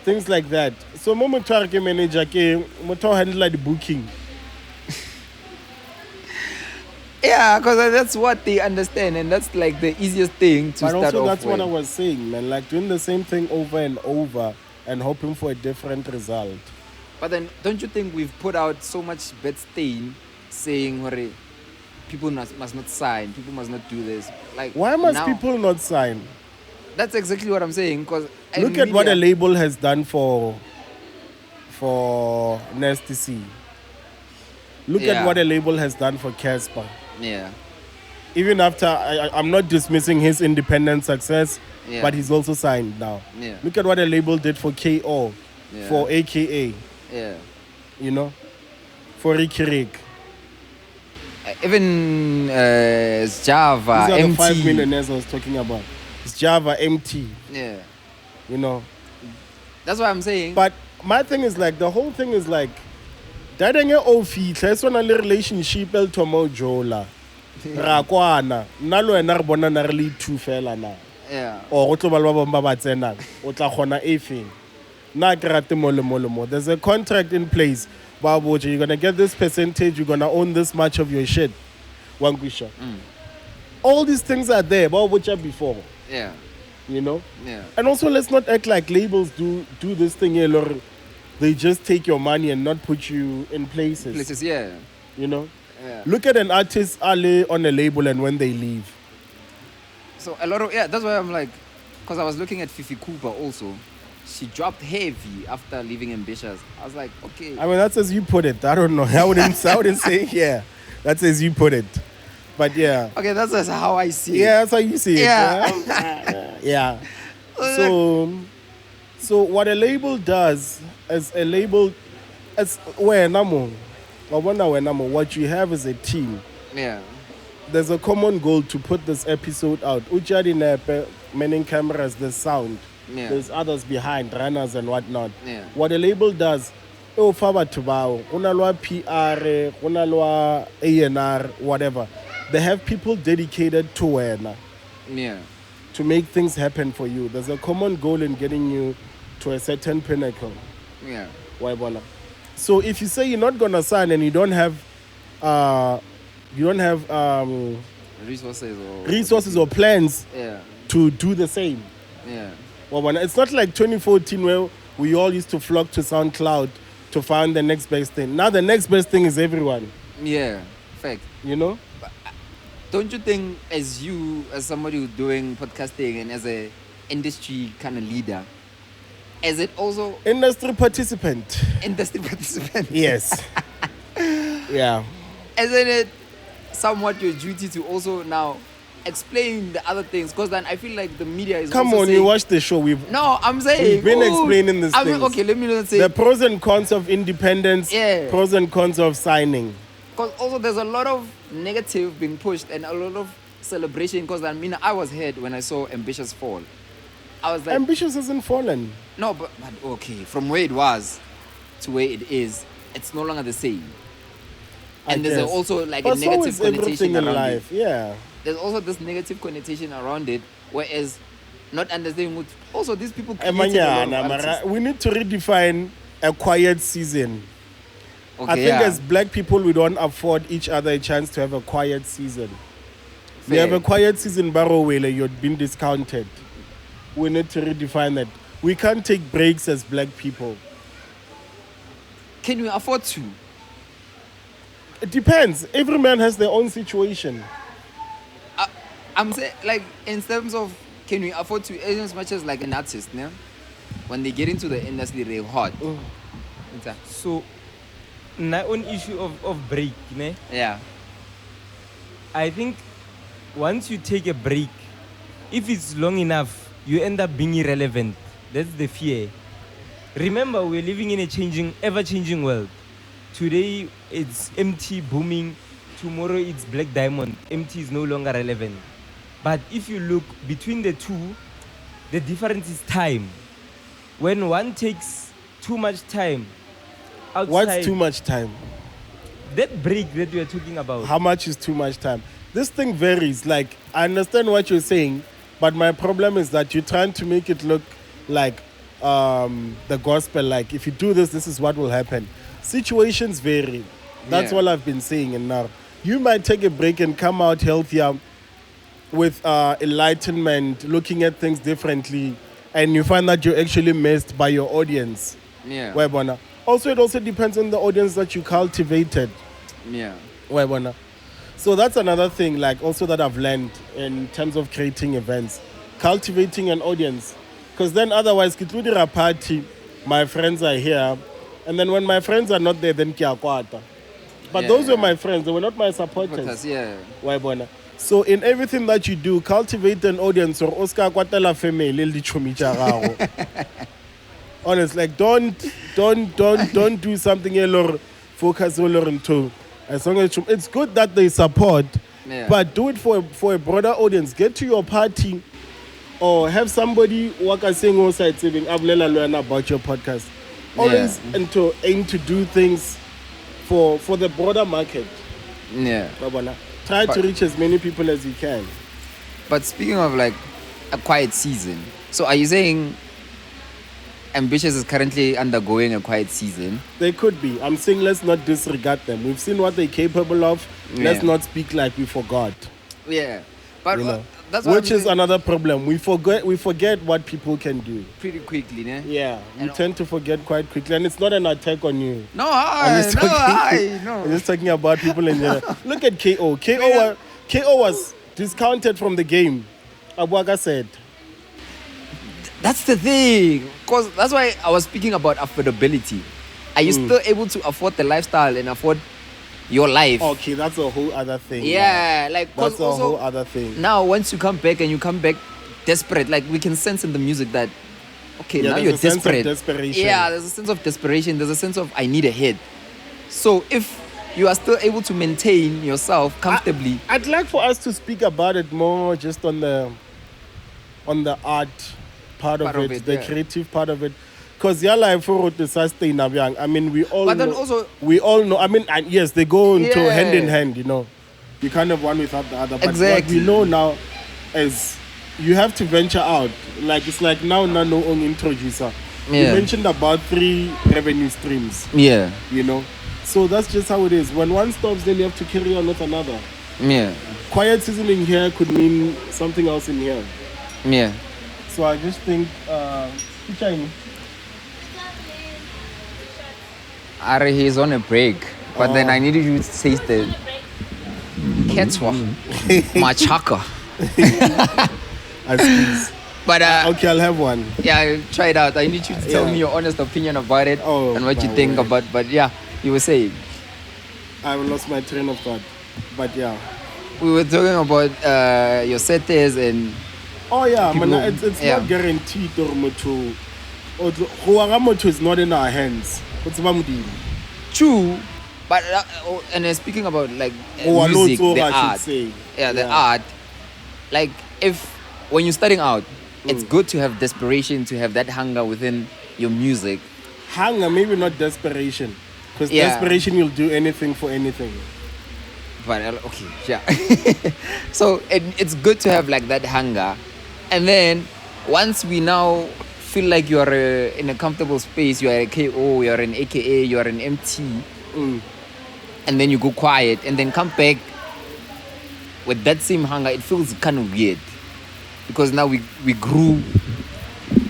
things like that. So, Momotarke manager, Moto handle the booking. Yeah, because that's what they understand, and that's like the easiest thing to But start also, off that's with. what I was saying, man. Like doing the same thing over and over and hoping for a different result. But then, don't you think we've put out so much bad stain saying, "Hore, people must not sign, people must not do this"? Like, Why must now- people not sign? That's exactly what I'm saying. Because Look at what a label has done for Nasty C. Look Yeah. at what a label has done for Casper. Yeah. even after I'm not dismissing his independent success, Yeah. but he's also signed now. Yeah. Look at what a label did for KO, Yeah. for AKA, Yeah. you know, for Ricky Rick. Even Java, These are the MT. 5 millionaires I was talking about. It's Java, MT, Yeah. you know. That's what I'm saying. But my thing is like, the whole thing is like, dadenge ofihla it's one relationship el tomo jola ra kwana nna le wena re bona na re le two fela na Yeah. o go tlo ba le ba bang ba ba tsenang o tla kgona efeng nna ke rate mo le mo there's a contract in place ba botse you're gonna get this percentage, you're gonna own this much of your shit wangwisha all these things are there ba botse before, Yeah. you know. Yeah. And also, let's not act like labels do this thing here. Lor. They just take your money and not put you in places. Places, yeah. You know? Yeah. Look at an artist Ale on a label and when they leave. So a lot of, yeah, that's why I'm like, because I was looking at Fifi Cooper also. She dropped heavy after leaving Ambitious. I was like, okay. I mean, that's as you put it. I don't know. I wouldn't say, yeah. That's as you put it. But yeah. Okay, that's just how I see it. Yeah, that's how you see it. Yeah. Yeah. So what a label does as a label, as what you have is a team. Yeah. There's a common goal to put this episode out. Ujadi nepe, meaning cameras, the sound. Yeah. There's others behind, runners and whatnot. Yeah. What a label does, PR, A&R, whatever. They have people dedicated to it Yeah. to make things happen for you. There's a common goal in getting you to a certain pinnacle. Yeah. So if you say you're not gonna sign and you don't have resources or plans Yeah. to do the same. Yeah. It's not like 2014 where we all used to flock to SoundCloud to find the next best thing. Now the next best thing is everyone. Yeah. Fact. You know? Don't you think, as somebody who's doing podcasting and as a industry kind of leader, is it also Industry participant. industry participant? Yes. Yeah. Isn't it somewhat your duty to also now explain the other things? Because then I feel like the media is Come also on, saying, you watch the show. No, I'm saying We've been explaining this things. Okay, let me not say The pros and cons of independence, Yeah. pros and cons of signing. because also there's a lot of negative being pushed and a lot of celebration. Because I was hurt when I saw Ambitious fall. I was like, Ambitious hasn't fallen. no, but okay, from where it was to where it is, it's no longer the same. And there's guess. also like But a negative so is everything connotation in around life. it. Yeah. There's also this negative connotation around it, whereas not understanding what also these people created a Emanyana, lot of Mara, artists. we need to redefine a quiet season. Okay, I think yeah. as black people, we don't afford each other a chance to have a quiet season. We Fair. have a quiet season, Barrowwele, you're being discounted. We need to redefine that. We can't take breaks as black people. Can we afford to? It depends. Every man has their own situation. I'm saying, like, in terms of can we afford to, as much as like an artist, yeah? When they get into the industry, they're hot. So, my own issue of break, ne? Yeah. I think once you take a break, if it's long enough, you end up being irrelevant. That's the fear. Remember, we're living in a ever-changing world. Today, it's MT booming. Tomorrow, it's Black Diamond. MT is no longer relevant. But if you look between the two, the difference is time. When one takes too much time outside... What's too much time? That break that we are talking about. How much is too much time? This thing varies. Like, I understand what you're saying, but my problem is that you're trying to make it look like the gospel. Like, if you do this, this is what will happen. Situations vary. That's Yeah. all I've been saying. And now, you might take a break and come out healthier with enlightenment, looking at things differently, and you find that you're actually missed by your audience. Yeah. Webona. Also, it also depends on the audience that you cultivated. Yeah. Webona. So that's another thing, like also that I've learned in terms of creating events, cultivating an audience. Because then otherwise, Kitludi a party, my friends are here, and then when my friends are not there, then kia kwata. But Yeah, those were yeah. my friends; they were not my supporters. Because, yeah. Webona. So in everything that you do, cultivate an audience or Oscar Kwatala family li chumi tsa gago. Honest, like don't do something or focus on into. As long as it's good that they support, but do it for a broader audience. Get to your party or have somebody work as saying on side saving learn about your podcast. Always and to aim to do things for the broader market. Yeah. Try to reach as many people as you can. But speaking of like a quiet season, so are you saying Ambitious is currently undergoing a quiet season? They could be. I'm saying let's not disregard them. We've seen what they're capable of. Let's not speak like we forgot. Yeah. But that's which is another problem. We forget what people can do. Pretty quickly, né? Yeah. We tend to forget quite quickly. And it's not an attack on you. No, I'm just talking about people in general. Look at KO. KO was discounted from the game. Abuaga said. That's the thing. Because that's why I was speaking about affordability. Are you still able to afford the lifestyle and afford your life? Okay, that's a whole other thing. Yeah, like that's a whole other thing. Now, once you come back and you come back desperate, like we can sense in the music that, okay, now you're desperate. Yeah, there's a sense of desperation. There's a sense of I need a hit. So if you are still able to maintain yourself comfortably, I'd like for us to speak about it more, just on the art part of it, the creative part of it. Because life for the sustain. I mean, we all know. I mean, and yes, they go into hand in hand. You know, you kind of one without the other. But what we know now is you have to venture out. Like it's like now no own introducer. You mentioned about 3 revenue streams. Yeah. You know, so that's just how it is. When one stops, then you have to carry on with another. Yeah. Quiet season in here could mean something else in here. Yeah. So I just think, Ari, he's on a break, but then I needed you to say the Mokgethwa, Machaka. But okay, I'll have one. Yeah, try it out. I need you to tell me your honest opinion about it and what you think about. But yeah, you were saying. I lost my train of thought, but yeah. We were talking about your setters and. Oh yeah, it's not guaranteed or moto. Moto is not in our hands. True, but and speaking about like music, the art, the art. Like if when you're starting out, it's good to have desperation, to have that hunger within your music. Hunger, maybe not desperation, because desperation you'll do anything for anything. But okay, yeah. So it's good to have like that hunger. And then once we now feel like you are in a comfortable space, you are a KO, you are an AKA, you are an MT, and then you go quiet and then come back with that same hunger, it feels kind of weird because now we grew.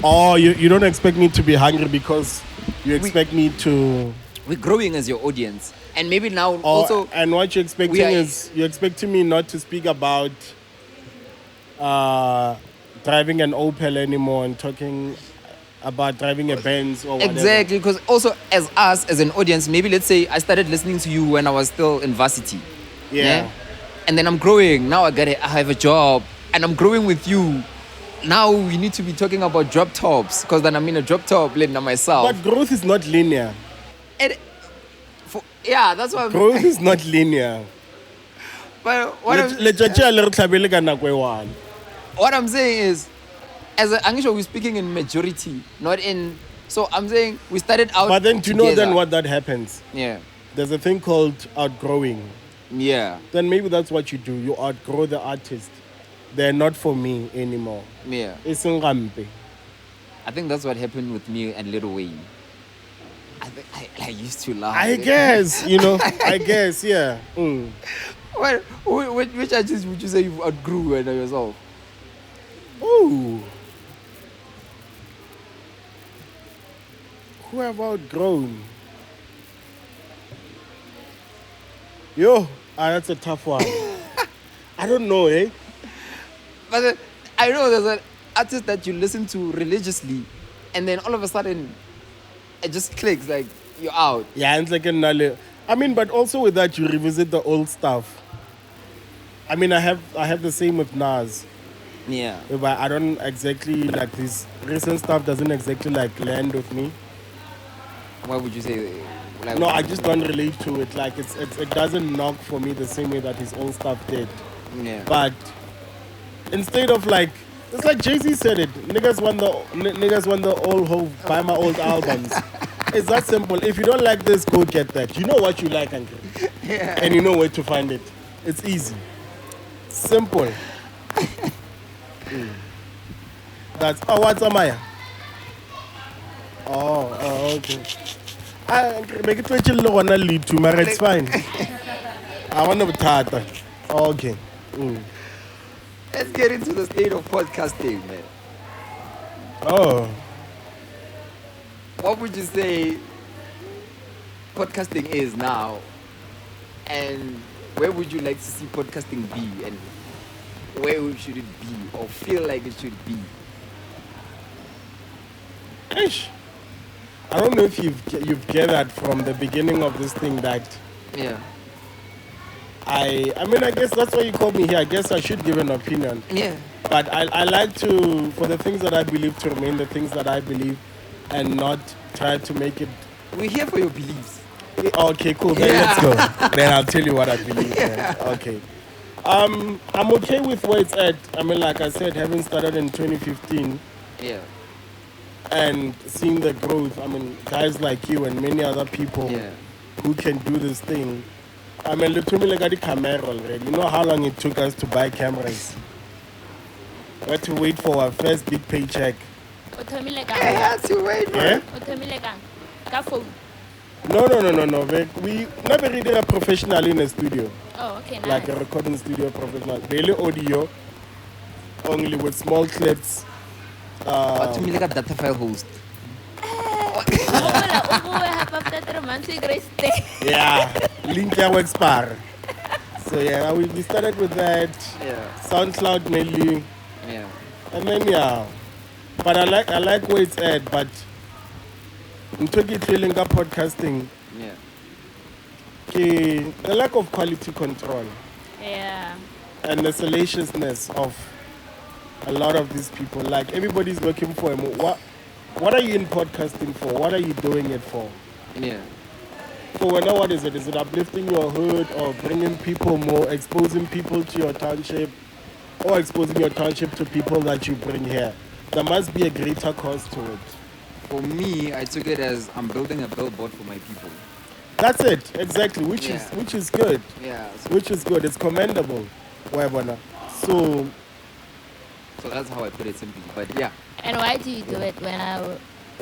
Oh, you don't expect me to be hungry because you expect me to... We're growing as your audience. And maybe now also... And what you're expecting is you're expecting me not to speak about... driving an Opel anymore and talking about driving a Benz or whatever. Exactly, because also as us, as an audience, maybe let's say I started listening to you when I was still in varsity. Yeah. And then I'm growing. Now I have a job and I'm growing with you. Now we need to be talking about drop tops because then I'm in a drop top letting myself. But growth is not linear. That's what growth is not linear. But what I'm saying is, as an we're speaking in majority, not in. So I'm saying we started out. But then, do you know then what that happens? Yeah. There's a thing called outgrowing. Yeah. Then maybe that's what you do. You outgrow the artist. They're not for me anymore. Yeah. It's ngampe. I think that's what happened with me and Little Wayne. I used to laugh. I guess, I guess, yeah. Which artist would you say you outgrew yourself? Ooh. Who have outgrown? That's a tough one. I don't know, eh? But I know there's an artist that you listen to religiously, and then all of a sudden, it just clicks, like, you're out. Yeah, it's like but also with that, you revisit the old stuff. I mean, I have the same with Nas. Yeah. But I don't exactly like this recent stuff. Doesn't exactly like land with me. What would you say? Like, No, I just don't relate to it. Like it doesn't knock for me the same way that his own stuff did. Yeah. But instead of like, it's like Jay-Z said it. Niggas want the old hoe, buy my old albums. It's that simple. If you don't like this, go get that. You know what you like, Uncle. Yeah. And you know where to find it. It's easy. Simple. That's what's Amaya? Oh, okay. I make it to you wanna lead to my it's fine. I wanna be tata. Okay. Let's get into the state of podcasting, man. Oh. What would you say podcasting is now, and where would you like to see podcasting be, and where should it be, or feel like it should be? Ish. I don't know if you've gathered from the beginning of this thing that Yeah. I mean, I guess that's why you called me here. I guess I should give an opinion. Yeah. But I like to, for the things that I believe, to remain the things that I believe and not try to make it. We're here for your beliefs. Okay, cool. Then let's go. Then I'll tell you what I believe. Yeah. Okay. I'm okay with where it's at. I mean, like I said, having started in 2015 Yeah. and seeing the growth. I mean, guys like you and many other people Yeah. who can do this thing. I mean, look to me like the camera already. You know how long it took us to buy cameras? We had to wait for our first big paycheck. I had to wait, Yeah? man. No. We never really a professional in a studio. Oh, okay, nice. Like a recording studio professional. Daily audio, only with small clips. What to me like a data file host? After 3 months, we grace stay. Yeah, link your expire. So yeah, we started with that. Yeah. SoundCloud mainly, Yeah. and then yeah. But I like where it's at. But in Turkey, podcasting, Yeah. the lack of quality control Yeah. and the salaciousness of a lot of these people. Like everybody's looking for a what are you in podcasting for? What are you doing it for? Yeah. For what is it? Is it uplifting your hood or bringing people more, exposing people to your township, or exposing your township to people that you bring here? There must be a greater cause to it. For me, I took it as I'm building a billboard for my people. That's it, exactly. Which Yeah. is good. Yeah. Which is good. It's commendable. Whatever. So So that's how I put it simply. But yeah. And why do you do it when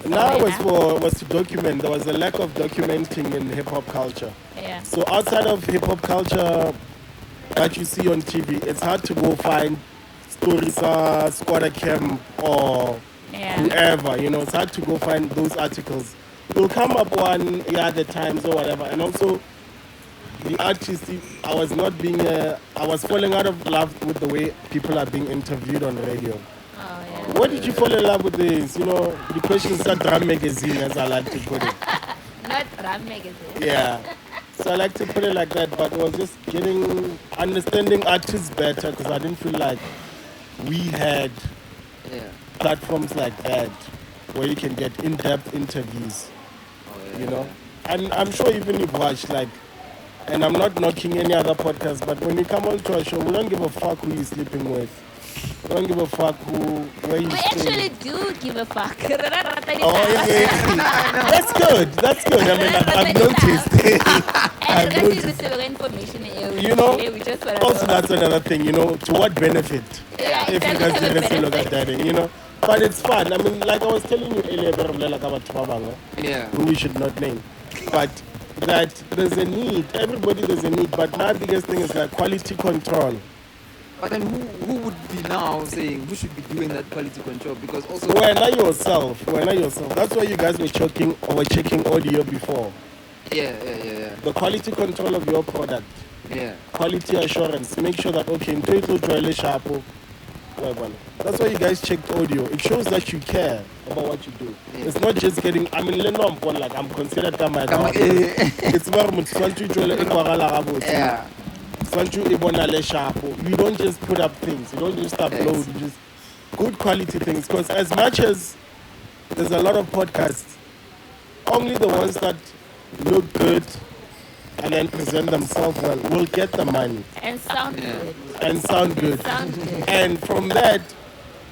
now was to document. There was a lack of documenting in hip hop culture. Yeah. So outside of hip hop culture that you see on TV, it's hard to go find stories, squatter camp or Yeah. whoever. You know, it's hard to go find those articles. You'll come up one at the Times or whatever, and also the artist. I was falling out of love with the way people are being interviewed on radio. Oh, yeah. What did you fall in love with this? You know, the questions are drum magazine, as I like to put it. Not Ram magazine. Yeah. So I like to put it like that, but it was just understanding artists better because I didn't feel like we had Yeah. platforms like that where you can get in-depth interviews, Oh, yeah. you know. And I'm sure even you've watched, like, and I'm not knocking any other podcast, but when you come on to a show, we don't give a fuck who you're sleeping with. We don't give a fuck where you We stay. actually do give a fuck. Oh, yeah. That's good. That's good. I mean, I've noticed. And I've that is noticed. receiving information. You know, we just wanna also know. that's another thing, you know, to what benefit? Yeah, If it you doesn't guys have a just look at benefit. that, you know. But it's fun. I mean, like I was telling you earlier, like about Tubabanga, Yeah. who we should not name. But that there's a need. Everybody there's a need. But my biggest thing is like quality control. But then who would be now saying who should be doing that quality control? Because also When are yourself. That's why you guys were checking audio before. yeah. The quality control of your product. Yeah. Quality assurance. Make sure that okay, in total sharp. That's why you guys checked audio. It shows that you care about what you do. Yeah. It's not just getting. I mean, I'm considered my Come on, It's more yeah. want you ibonale sharp. You don't just put up things. You don't just upload. You just good quality things. Because as much as there's a lot of podcasts, only the ones that look good and then present themselves well will get the money And sound good. and sound good. Sound good. And from that,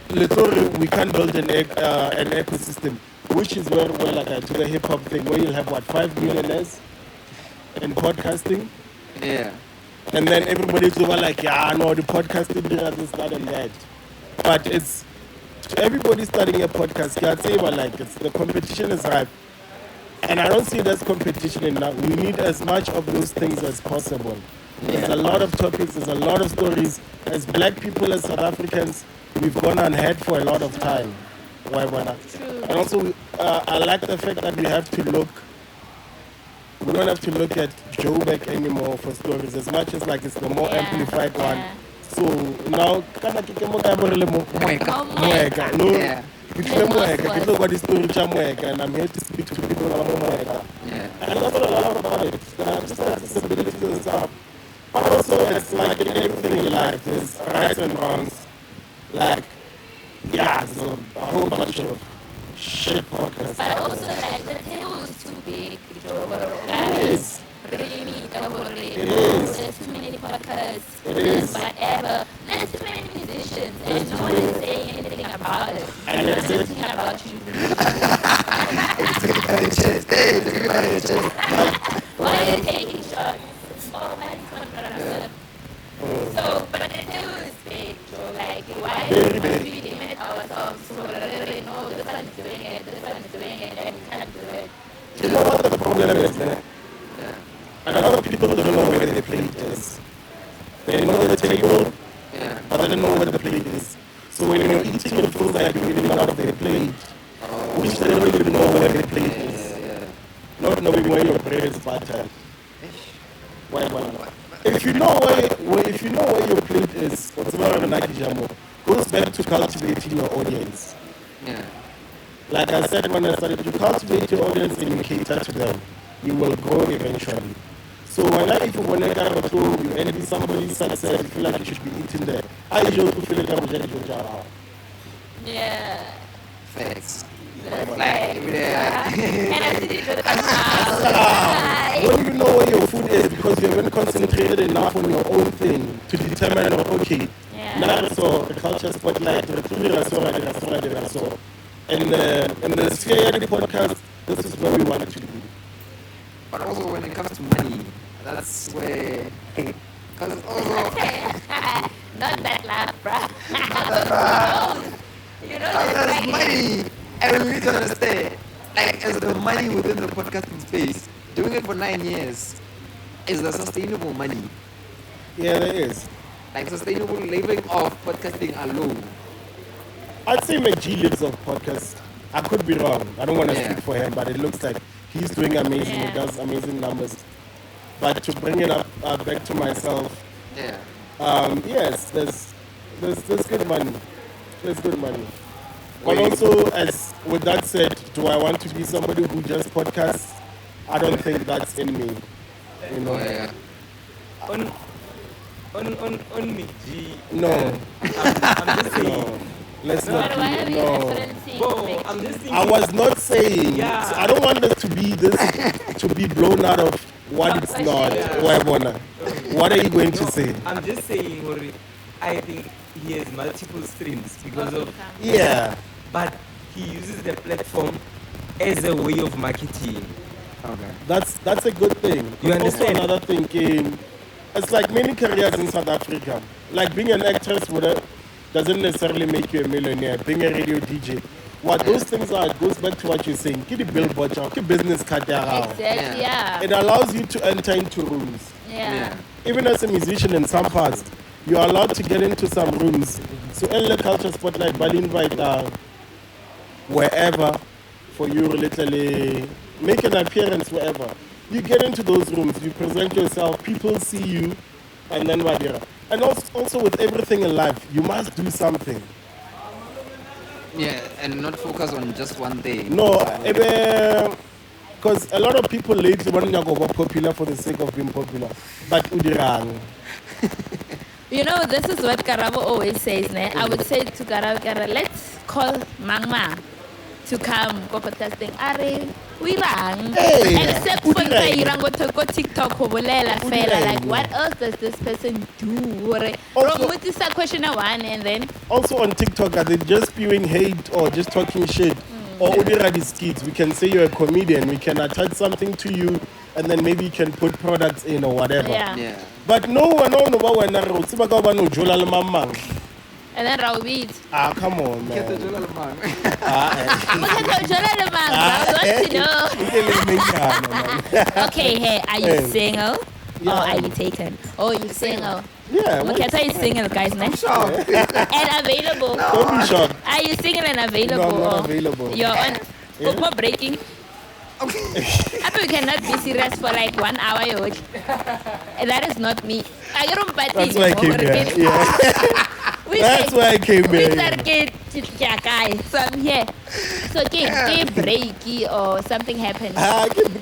literally, we can build an ecosystem, which is where we're like to the hip hop thing, where you'll have what 5 millionaires in podcasting, and then everybody's over like, yeah, no, the podcasting this, that, and that. But it's everybody starting a podcast. Can't say, but like the competition is ripe. And I don't see it as competition enough. We need as much of those things as possible. There's a lot of topics, there's a lot of stories. As black people, as South Africans, we've gone ahead for a lot of time. Why not? And also, I like the fact that we don't have to look at Joburg anymore for stories, as much as like it's the more amplified one. So now, Moeka, no? It's Moeka. It's about the story of Moeka, and I'm here to speak to people about Moeka. And I love a lot about it. Just accessibility and stuff. But also, it's like in everything in life, there's rights and wrongs. Like, yeah, there's a whole bunch of shit podcasts. But also, like, the table is too big. It is. It is. There's too many podcasts. There's whatever. There's too many musicians. And no one is saying anything about it. And It's anything about you. Why are you taking shots? Oh, man, it's not gonna. So, but the table is big. So, like, why are we limit ourselves so that we know this one is doing it, this one is doing it, and we can't do it? You know what the problem is there? A lot of people don't know where the plate is. They know the table, but they don't know where the plate is. So when you're eating, it feels like you're eating out of their plate, which they don't even know where the plate is. Not knowing where your bread is buttered. Why? If you know where your plate is, what's about goes back to cultivating your audience. Like I said when I started, you cultivate your audience and you cater to them. You will grow eventually. So if you want to you envy somebody's success, you feel like you should be eating there. I just feel like I'm just your job. Yeah. Facts. That's Like, And I did it When you know where your food is, because you haven't concentrated enough on your own thing to determine, okay, now so the culture spotlight, the restaurant. And the sphere of the podcast, this is where we want it to be. but also when it comes to money, that's where. Because also. Not that loud, bruh. You know, There's money. And we need to understand, like, as the money within the podcasting space, doing it for 9 years is the sustainable money. Yeah, there is. Like, sustainable living off podcasting alone. I'd say McG lives off podcast. I could be wrong. I don't want to Yeah. speak for him, but it looks like he's doing amazing. He Yeah. does amazing numbers. But to bring it up back to myself, Yeah. yes, there's good money. There's good money. But also, as with that said, do I want to be somebody who just podcasts? I don't think that's in me. You know. Yeah. On me, G. No. I'm just saying. No. Let's but not. why are you No. referencing Bro, Mickey? I'm just thinking. I was not saying. Yeah. I don't want this to be blown out of what it's not. Yeah. What are you going to say? I'm just saying, Hori, I think he has multiple streams because of. Yeah. But he uses the platform as a way of marketing. Okay. That's a good thing. You But understand? Also another thing, it's like many careers in South Africa. Like being an actress doesn't necessarily make you a millionaire. Being a radio DJ, what those things are, it goes back to what you're saying. Get the billboard, get business card there. Exactly, yeah. It allows you to enter into rooms. Yeah. Even as a musician in some parts, you are allowed to get into some rooms. So in the culture spotlight, but invite wherever for you literally make an appearance wherever. You get into those rooms, you present yourself, people see you, and then whatever. And also with everything in life, you must do something. Yeah, and not focus on just one thing. No, Because a lot of people lately want to go popular for the sake of being popular. But udirang. You know, this is what Karabo always says, ne? I would say to Karabo, let's call Mangma to come go podcasting. Are we lang? Hey, Except for the go TikTok fela. Like, what else does this person do? Also- What is that question one and then? Also on TikTok, are they just spewing hate or just talking shit? Or udira these skits? We can say you're a comedian. We can attach something to you, and then maybe you can put products in or whatever. Yeah. But no one knows about when I wrote. And then Rawid. Ah, come on, man. Okay, hey, are you single? Or are you taken? Oh, you single. Yeah. Mokgethwa is single, guys, ne? And available. Don't be shocked. Are you single and available? No, I'm not or available. You're on. More breaking. I think we cannot be serious for like 1 hour. That is not me. I don't buy That's why I came here. Yeah. That's why I came here. So I'm here. So get breaky or something happened.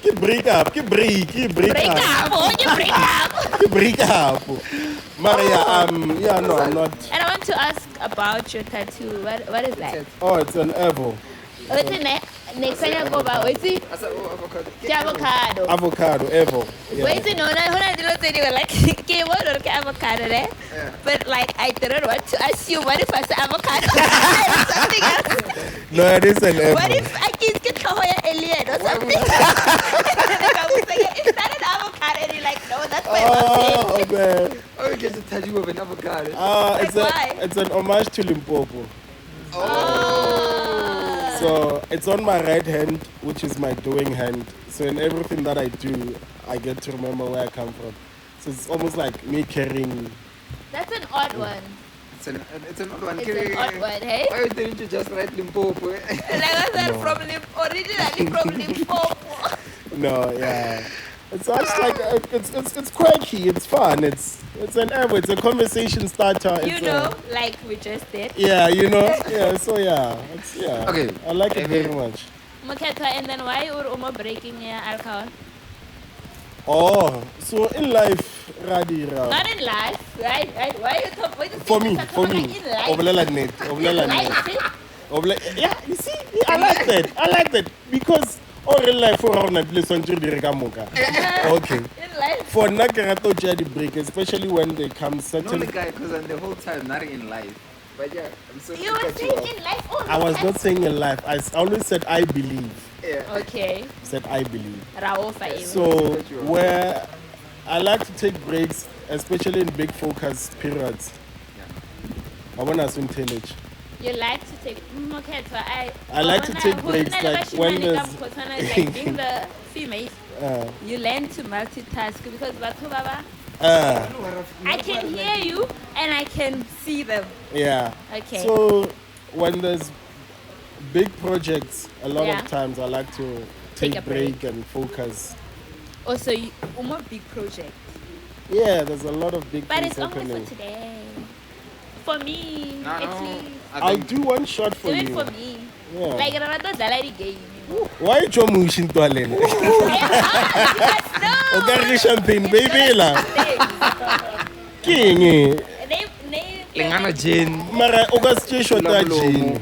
Get break up. Get break up. Oh, you break up. Get break up. Maria, yeah, no, I'm not. And I want to ask about your tattoo. What is that? Oh, it's an Evo. What's in it? Next time I go back, what's it? Avocado. Avocado, Evo. Yeah. Wait, no, I didn't say you were like, okay, what are avocado there? But like, I didn't want to assume, what if I say avocado? Something else. No, it is an Evo. What if I can get Kahoya alien or something? I was like, is that an avocado? And you're like, no, that's my Oh, man. Oh, you get the tattoo of an avocado. Why? It's an homage to Limpopo. Oh. So it's on my right hand, which is my doing hand. So in everything that I do, I get to remember where I come from. So it's almost like me carrying. That's an odd one. It's an odd one. It's an odd one, hey? Why didn't you just write Limpopo? Like I said, originally from Limpopo. No, yeah. It's just like it's quirky. It's fun. It's an Evo. It's a conversation starter. You know, like we just did. Yeah, you know. Yeah. So yeah. Okay. I like it very much. Mokgethwa, and then why are breaking your alcohol? Oh, so in life, Radira. Not in life, right? Why you talk? For me. In life. Oblela net. Yeah, you see, I like that because all in life for around at least on Moeka. Okay. In life. For Nakarato Jadi break, especially when they come Not certain. the guy, because I'm the whole time not in life. But yeah, I'm so. You were saying in life. Oh, I was not saying in life. I always said I believe. Yeah. Okay. Said I believe. Raofa. So where I like to take breaks, especially in big focus periods. I want to intelligence. You like to take Mokgethwa. I like to take breaks like when there's like being the female. You learn to multitask because Baba. I can hear you and I can see them. Yeah. Okay. So when there's big projects, a lot Yeah. of times I like to Take take a break and focus. Also, more big project. Yeah, there's a lot of big But things it's only happening. for today. For me, at least. I'll do one shot for Do you. it for me. Yeah. Like Ranato Dalari game. Why you mushin toilet? O ka re champagne baby la. King eh. Lengana gin. Mara o ka se shota gin.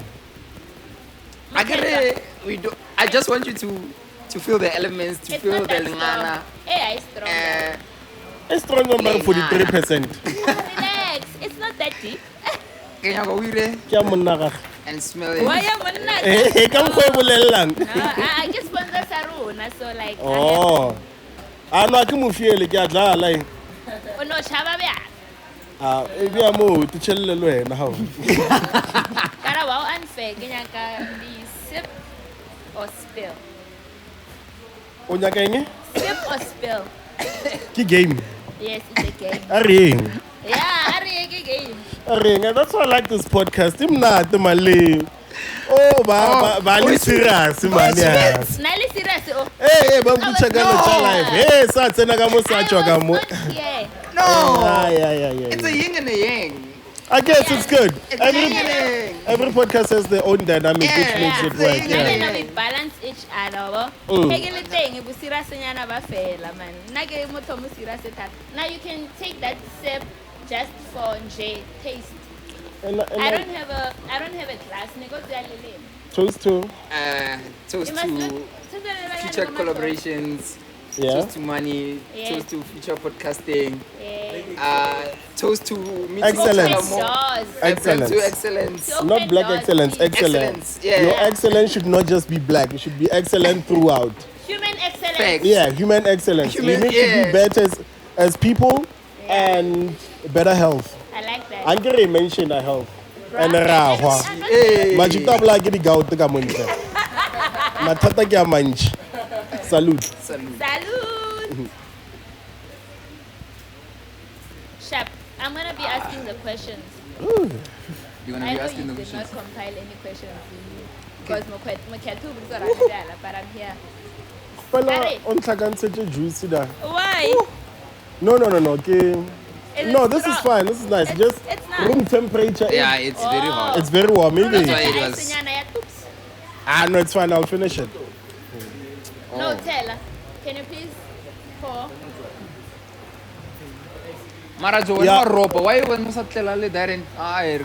I just want you to feel the elements, to feel the lengana. Hey, it's strong. It's strong number 43%. Relax. It's not that deep. Kenya go wire Ke a monna ga. and smell it. Why am I not? Eh ka mkhwe bolellang. I just want the saruna, so like. Oh. Ano ke mo fiele ke a dlala eh. Oh no, chaba bya. E bia mo te tshelle le wena ha o. Kara wow unfair. Kenya ka the sip or spill. O nyaka eng? Sip or spill. Ke game. Yes, it's a game. A reng. Yeah, I really game. A reng. That's why I like this podcast. Imnate mali. Oh, ba le serious man ya. Nali serious. Oh. Eh ba mputsha ka no live. Eh sa tsena ka mo sa tswa ka mo. Yeah. No. Yeah. It's a yin and a yang. I guess it's good. Every Exciting. podcast has their own dynamic, which makes it work. And Yeah. then we balance each other. Taking the thing, if we see senyana ba fela man. Nage motho mo sira se thata. Now you can take that sip just for J taste. And I don't have a glass. Nego ziyalele. toast to. Toast You must to look. future collaborations. Yeah. Toast to money. Yeah. Toast to future podcasting. Yeah. Toast to meeting Excellence. each other more. Doors. Excellence. To excellence. So- Not Open black doors, excellence, please. excellence. Yeah. Your excellence should not just be black, it should be excellent throughout. Human excellence. Facts. Yeah, human excellence. You Human- need to yeah. be better as people and better health. I like that. Angere mention a health. And Right. rahwa. Hey. Majitabla ke di gaut ka montle. Mathata ke a mantši. Salute. Salute. Salute. Shap, I'm gonna be asking the questions. You're gonna I be know asking you the did not questions. compile any questions because Mokgethwa is gonna be there, but I'm here. Fela Are- on tlhakantshetse juice da. Why? No. Okay. Is No, it this is strong? fine. This is nice. It's- Just it's nice. room temperature. Yeah, it's very hot. It's very warm. That's why Maybe. it was. Senyana ya toops. No, it's fine. I'll finish it. No, tell her. Can you please pour? Mara jo Yeah. wena ropa why when mo sa tlela le Darren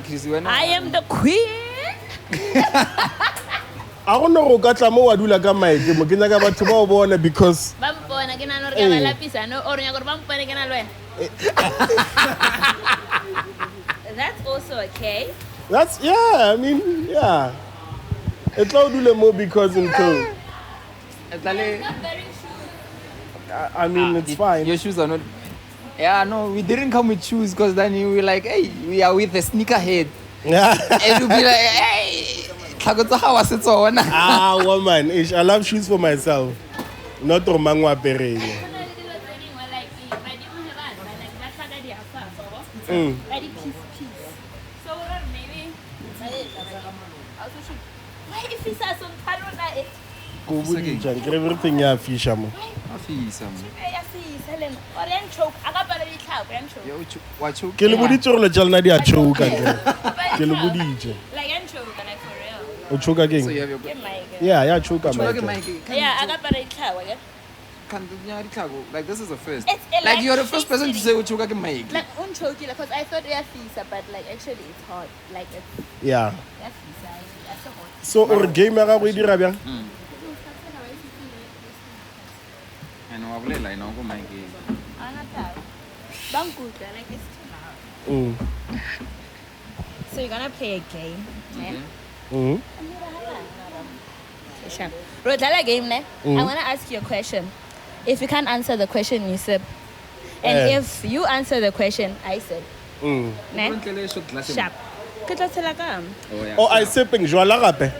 Chrissy wena I am the queen. I don't know go tla mo wa dula ka maike mo ke nyaka batho ba o bona because Bampona ke nana re Eh. ka ba lapisa no or nya gore bampone ke na le wena. That's also okay. that's I mean, yeah. It's all dule mo because in cool. Etlale- Not very sure. I mean, it's fine. Your shoes are not. Yeah, no, we didn't come with shoes because then you were like, hey, we are with the sneakerhead. Yeah. And you'll be like, hey, tlhako tsa gago se tsona. Woman, I love shoes for myself. Not romangwa pereng. Go budija, ke everything ya fisha mo. Afisa mo. Yo, wa choke. Ke le boditse gore le tjalna di a choka ntle. Ke le boditse. Like anchovy, like for real. O choka So you keng? have your Get my girl. Yeah, ya choka Choke man. Mike. Yeah, I got better itlhawa, yeah. Like this is the first. It's Like you're the first person to electricity. say uchoka ke Mike. Like unchoky, because I thought yeah fisa, but like actually it's hot. Like it's Yeah. yeah fisa. That's so hot. So or game ya gago e dira bjang? And wa bolela ina go Mike. Anata. Bankuta, like it's too loud. So you're gonna play a game. Yeah. Mhm. Okay, sure. Rodala game, ne? I wanna ask you a question. If you can't answer the question, you sip. And Eh. if you answer the question, I sip. Mm. Ne? Sharp. Ke tla tshela ka. Oh, I sipping jwala gape.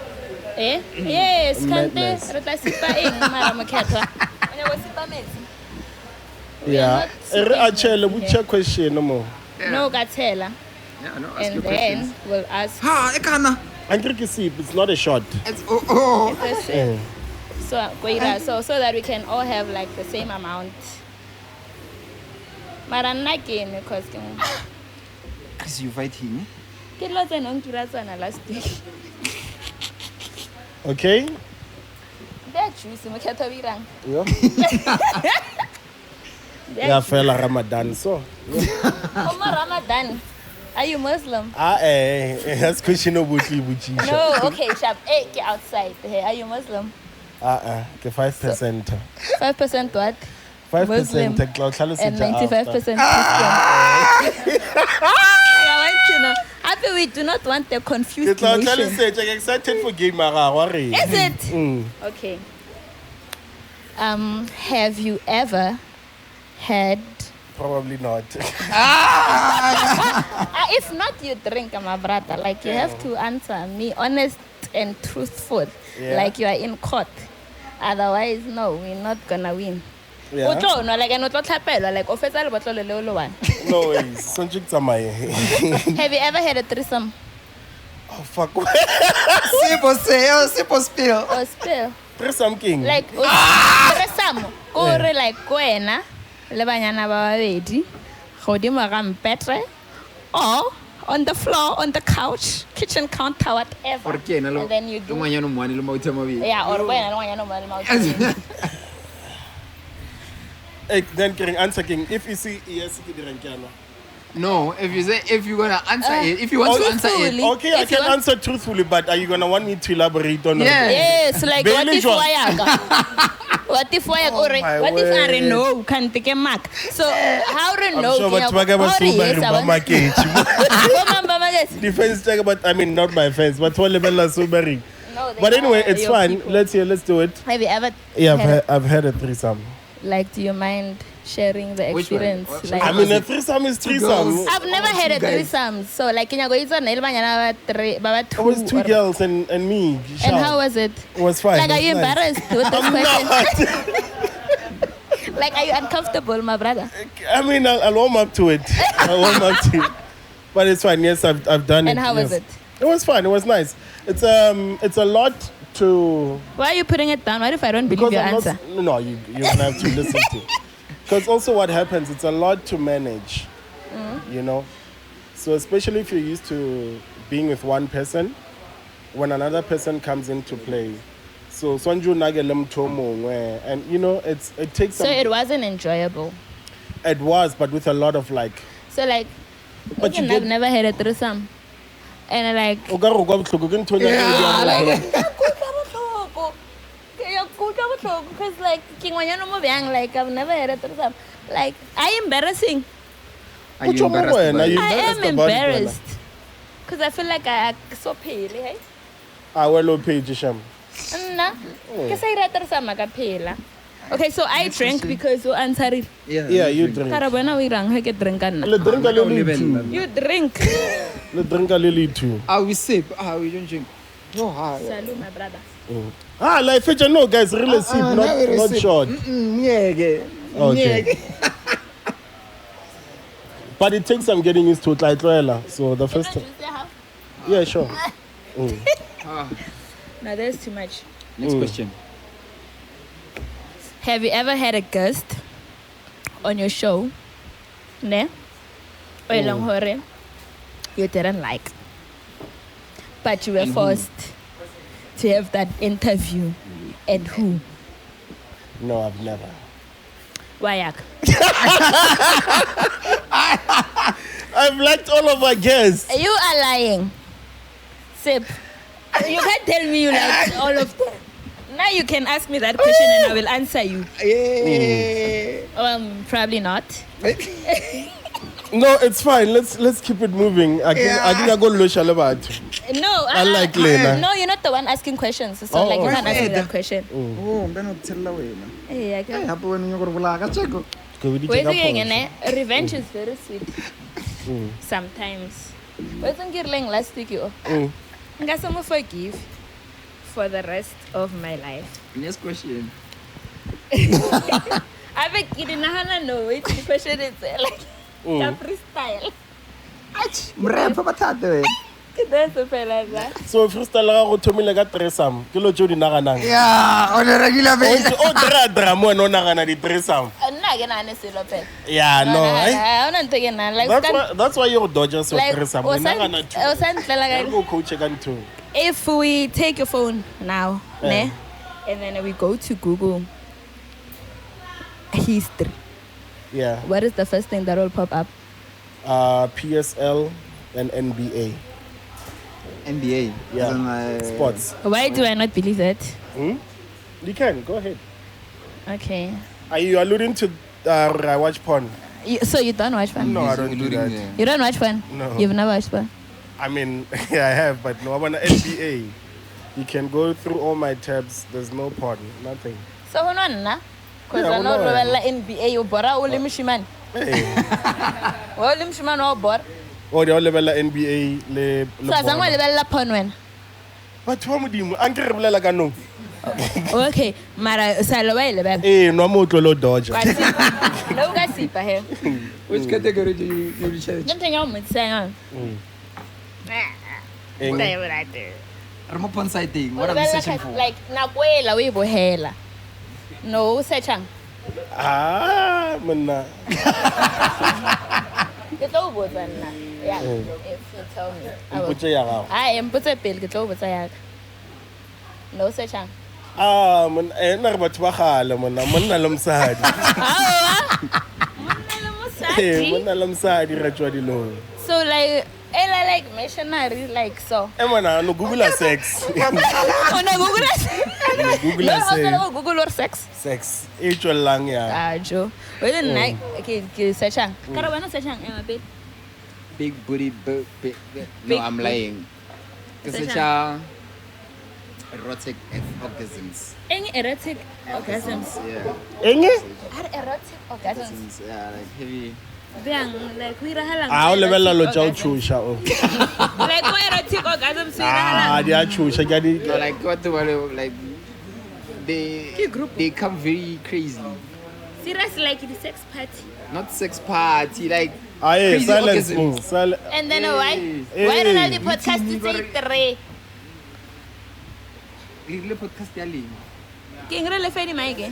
Eh? Yes, kante. Madness. Re tla sipa eng mara Mokgethwa? O ne go sipa metsi? Yeah. not E re a sipping chele here. butcha question mo. No, ka tshela. Yeah, no, ask And your then questions. we'll ask Ha, ekana. Angre ke sip, it's not a shot. It's oh. Eh. so Koira, so that we can all have like the same amount. Mara nna ke eme because Chris, you fighting? ke dilo tse neng ke dira tsona last week. Okay? They're juicy, Mokgethwa o irang. Yeah. They're Ya fela Ramadan so. Oma Ramadan. Are you Muslim? That's question of butli buchisha. No, okay, sharp. Hey, get outside. Hey, are you Muslim? Ke 5%. 5% what? 5% Muslim. ke tla o tlhalosetsa And 95% after. Christian. I want to know. Happy we do not want the Ke confused tla o nation. tlhalosetsa ke excited for game ya gago re. Is it? Okay. Have you ever had Probably not. if not you drink my brother, like you have to answer me honest and truthful. Yeah. Like you are in court. Otherwise, no, we're not gonna win. Yeah. O tlo nwa, like no tlo tlhapelwa, like o fetsa lebotlo le le o le one. No ways. Sonche ke tsamaye. Have you ever had a threesome Oh fuck. Sipo say, oh, sipo spill. or spill? Threesome king. Like threesome ko re like wena le banyana ba babedi godimo ga mpetre or on the floor, on the couch, kitchen counter, whatever. Or ke ena lo And then you do. ngwanyana moane le mauthe a mabedi. Yeah, or when I don't know. Then can answer king if you see yes ke dirang ke yana. No, if you're gonna answer it, if you want to answer it, truthfully. Okay, I If you can want- answer truthfully, but are you gonna want me to elaborate on Yeah. Yes, like what Barely if sure. what if my what if I word. know can't take a mark? So how do I'm know? sure but Twaga was super defense check, but I mean not my fence, but what level is super. But anyway, it's fine. Let's do it. Have you ever? Yeah, I've had a threesome. Like, do you mind sharing the Which one? experience? What- Like, I mean, a threesome is threesome. girls. I've never had a Two guys. threesome. So like, can you go? It's a nail banyana It was two or- girls and me. And how was it? It was fine. Like, are It you was nice. embarrassed with this I'm question? not. Like, are you uncomfortable, my brother? I mean, I'll warm up to it. I'll warm up to it. But it's fine. Yes, I've done it. And how was yes. it? It was fine. It was nice. It's a lot to. Why are you putting it down? What if I don't believe your I'm not- answer? no, you're gonna have to listen to. Because also what happens, it's a lot to manage. You know, so especially if you're used to being with one person, when another person comes into play. So Sonju Nagelem Tomo, and you know, it takes. So it wasn't enjoyable. It was, but with a lot of like. So like, But okay, you I've get- never had a threesome, and like. Because like like I've never had a threesome. Like, are you embarrassing? are you embarrassed Are about you it? I am embarrassed about it, embarrassed. Because I feel like I so pale, hey? Well, page Sham. Nna, ke sa ira threesome ka phela. Okay, so I drank because you answered. Yeah, you drink. Kara bona o irang ha ke drink kana. Le drink a little too. You drink. Le drink a little too. We sip. We don't drink. No, Salute, my brother. Like feature no guys, really sip, not short. Okay. But it takes some getting used to it, like Roella. So the first time. Yeah, sure. No, there's too much. Next question. Have you ever had a guest on your show? Ne? O eleng hore you didn't like, but you were forced to have that interview. And who? No, I've never. Why yak? I've liked all of our guests. You are lying. Sip. You can't tell me you like all of them. Now you can ask me that question and I will answer you. Probably not. No, it's fine. Let's keep it moving. I think I go Lusha about. No, I like Lena. No, you're not the one asking questions. So Oh, like you okay. can't ask me that question. Oh, I'm gonna tell you. Hey, I can. Hapo when you're gonna check. Wait again, revenge is very sweet. Sometimes. Wait until last week you. I'm gonna forgive for the rest of my life. Next question. I beg you didn't know it. The question is like the freestyle. Mrepo batata. That's a fella that. So freestyle go thomile ka threesome. Ke lo jodi naganang. Yeah, on a regular basis. O dra mo no nagana di threesome. Nna ke nane selo pela. Yeah, no. I don't think like That's why you're Dodgers with like threesome. Nagana too. like Go coach again too. if we take your phone now, ne, and then we go to Google history, Yeah. what is the first thing that will pop up? PSL and NBA. NBA. Yeah. Sports. Why do I not believe that? You can go ahead. Okay. Are you alluding to I watch porn? So you don't watch porn? No, I don't do that. You don't watch porn? No. You've never watched porn? I mean, yeah, I have, but no, I'm on NBA. You can go through all my tabs. There's no porn, nothing. So who know? Because Yeah, I know who know? the NBA you bora uli mishiman. Hey. Uli mishiman o bor. Oh, the all level NBA le. So azangwa lebella porn when. But what would you? Anke re bolela ka no. Okay, mara sa lo wa lebella. Eh, no mo tlolo Dodger. No ka sipa he. Which category do you choose? Something else with saying. Remote porn sighting. What are we searching for? Like nakwela we bohela. No searchang. Mna. Ke tlo botsa nna. Yeah, if you tell me. I will. Mpotse ya gago. I am putse pele ke tlo botsa ya ka. No searchang. Nna re batho ba gale monna le mosadi. Monna le mosadi ra tswa dilong. So like, like missionary, like so. No Google sex. Oh no, Google sex. Google No, sex. also Google or sex. Sex. E tswelang ya. Joe. Well, then ke searchang. Kara wena searchang babe. Big booty, no, Big I'm booty. lying. Such a erotic orgasms. Any erotic orgasms. Yeah. Enge? Are erotic orgasms. Yeah, like heavy. Bang, like we rahalang. O lebella lo tsa o tshosha o. Like what erotic orgasms we rahalang. Di a tshosha ka di. No, like what the like they come very crazy. Serious, like the sex party. Not sex party, like Aye, crazy silence. orgasms. And then why Hey. don't the podcast to say 3? Little podcast yali. Ke ngre le fedi mai ke.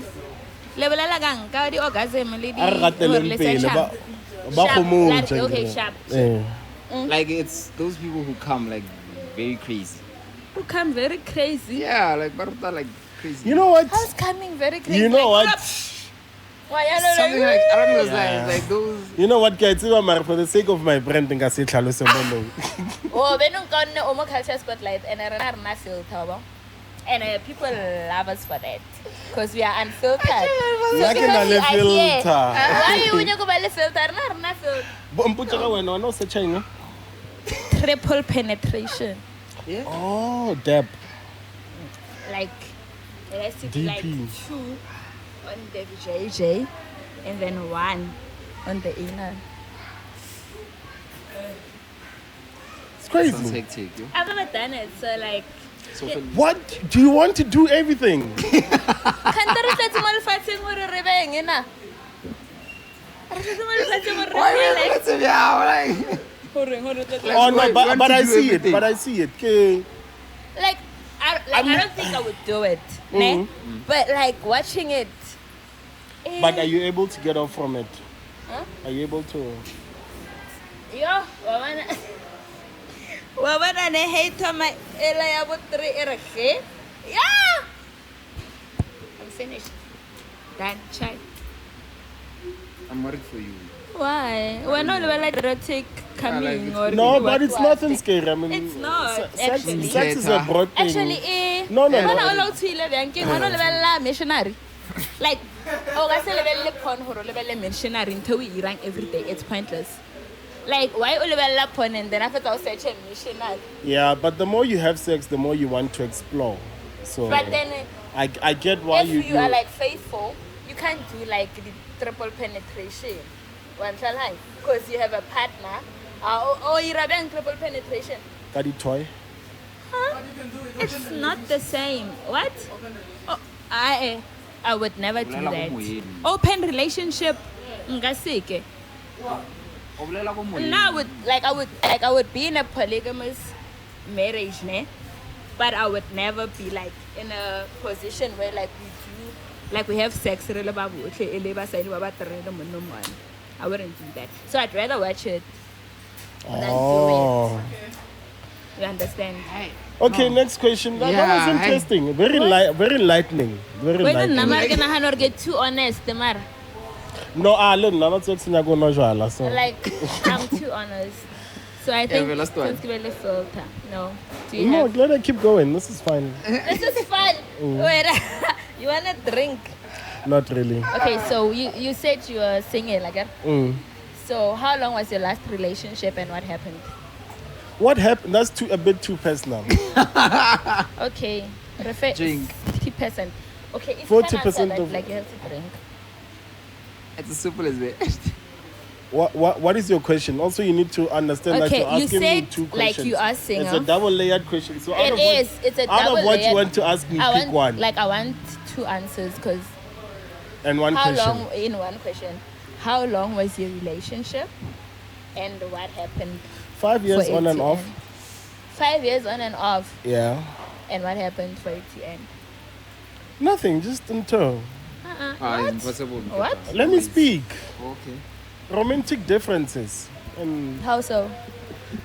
Le bolela kang ka di orgasm le di. A re gateleng pele ba kgomotse. Okay, sharp. Like it's those people who come like very crazy. Who come very crazy. Yeah, like Baraata like crazy. You know what? How's coming very crazy? You know like, what? Why are Something like I don't know, like those. You know what, guys? For the sake of my brand, nka se tlhalose mo. Oh, we don't go no Omo Culture Spotlight and I are not filtered. And people love us for that because we are unfiltered. Ya ke na le filter. Why you go ba le filter? Na filter. Mpotse ka wena no se tsheng. Triple penetration. Yeah. Oh, depth. Like it has to be like DP. 2 on the JJ and then 1 on the inner. It's Sounds crazy. hectic. Yeah. I've never done it, so like. So What? Do you want to do everything? Can't re mo lefatsheng gore re beng ena. Re tletse mo lefatsheng gore why re are like you like Oh no, why- but want but to I do see it. everything? But I see it. Okay. like I don't think I would do it, ne? But like watching it. But are you able to get off from it? Huh? Are you able to? Yo, wabana ne hate my ela ya bo 3 ere ge. Yeah. I'm finished. Done. Check. I'm worried for you. Why? We're not like erotic coming or No, but it's nothing scary. I mean, It's not, sex, actually. sex is a broad thing. Actually, No, no, Wala no. o lo tshile bjang ke ngwana o lebella missionary. Like, o ga se lebelle porn hore o lebelle missionary until we irang every day. It's pointless. Like, why o lebella porn and then after o search a missionary? Yeah, but the more you have sex, the more you want to explore. So But then, I get why if you do. are like faithful, you can't do like the triple penetration. One shall I? Because you have a partner. Or you're a triple penetration. Got it toy. Huh? It's not the same. What? Oh, I would never do Bolela that. go moyeng. Open relationship. Nka seke. O bolela go moyeng. Now I would be in a polygamous marriage, ne? But I would never be like in a position where like we have sex I wouldn't do that. So I'd rather watch it than do Oh. it. You understand? Okay, next question. That Yeah, was interesting. Very very enlightening. Very Wait, enlightening. I'm get too honest, Mara. No, look, I'm not saying go no jwala, so. Like I'm too honest. So I think the last one. let's give it a filter. No. Do you No, have? let her keep going. This is fine. This is fun. Wait, you wanna drink? Not really. Okay, so you said you were single, like that. So how long was your last relationship and what happened? What happened? That's a bit too personal. Okay, Drink. 50%. Okay, if 40% you can answer that, of- like you have to drink. It's as simple as that. What is your question? Also, you need to understand that Okay, you're you asking me said, two like, questions. you are It's a single. double-layered question. So out It of is. What, It's a out double of what you layered- want to ask me, I pick want, one Like I want 2 answers because and one how question. long in one question? How long was your relationship, and what happened? 5 years for on it and to off. end? 5 years on and off, Yeah. and what happened for it to end? Nothing. Just until. It's What? impossible. What? Let me speak. Okay. Romantic differences. And How so?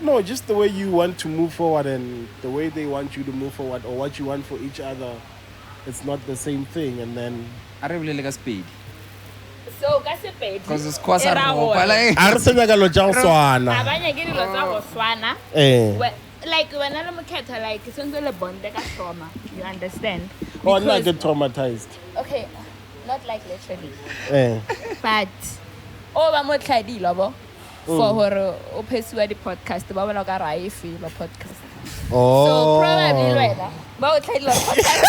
no, just the way you want to move forward and the way they want you to move forward or what you want for each other, it's not the same thing. And then I really like a speed. So, ka sepedi. Because it's quite era a gore, a re senya ka lo tja go swana. ga ba nyake dilo tsa go swana. Like when I look at her, like it's only bond ka trauma. You understand? Oh, not Because- get traumatized. Okay, not like literally, Eh. but ba mo tlhadi lobo for hore o phesiwa di podcast ba bona ka ra e feel podcast. Oh. So probably wena ba o tlhadi podcast.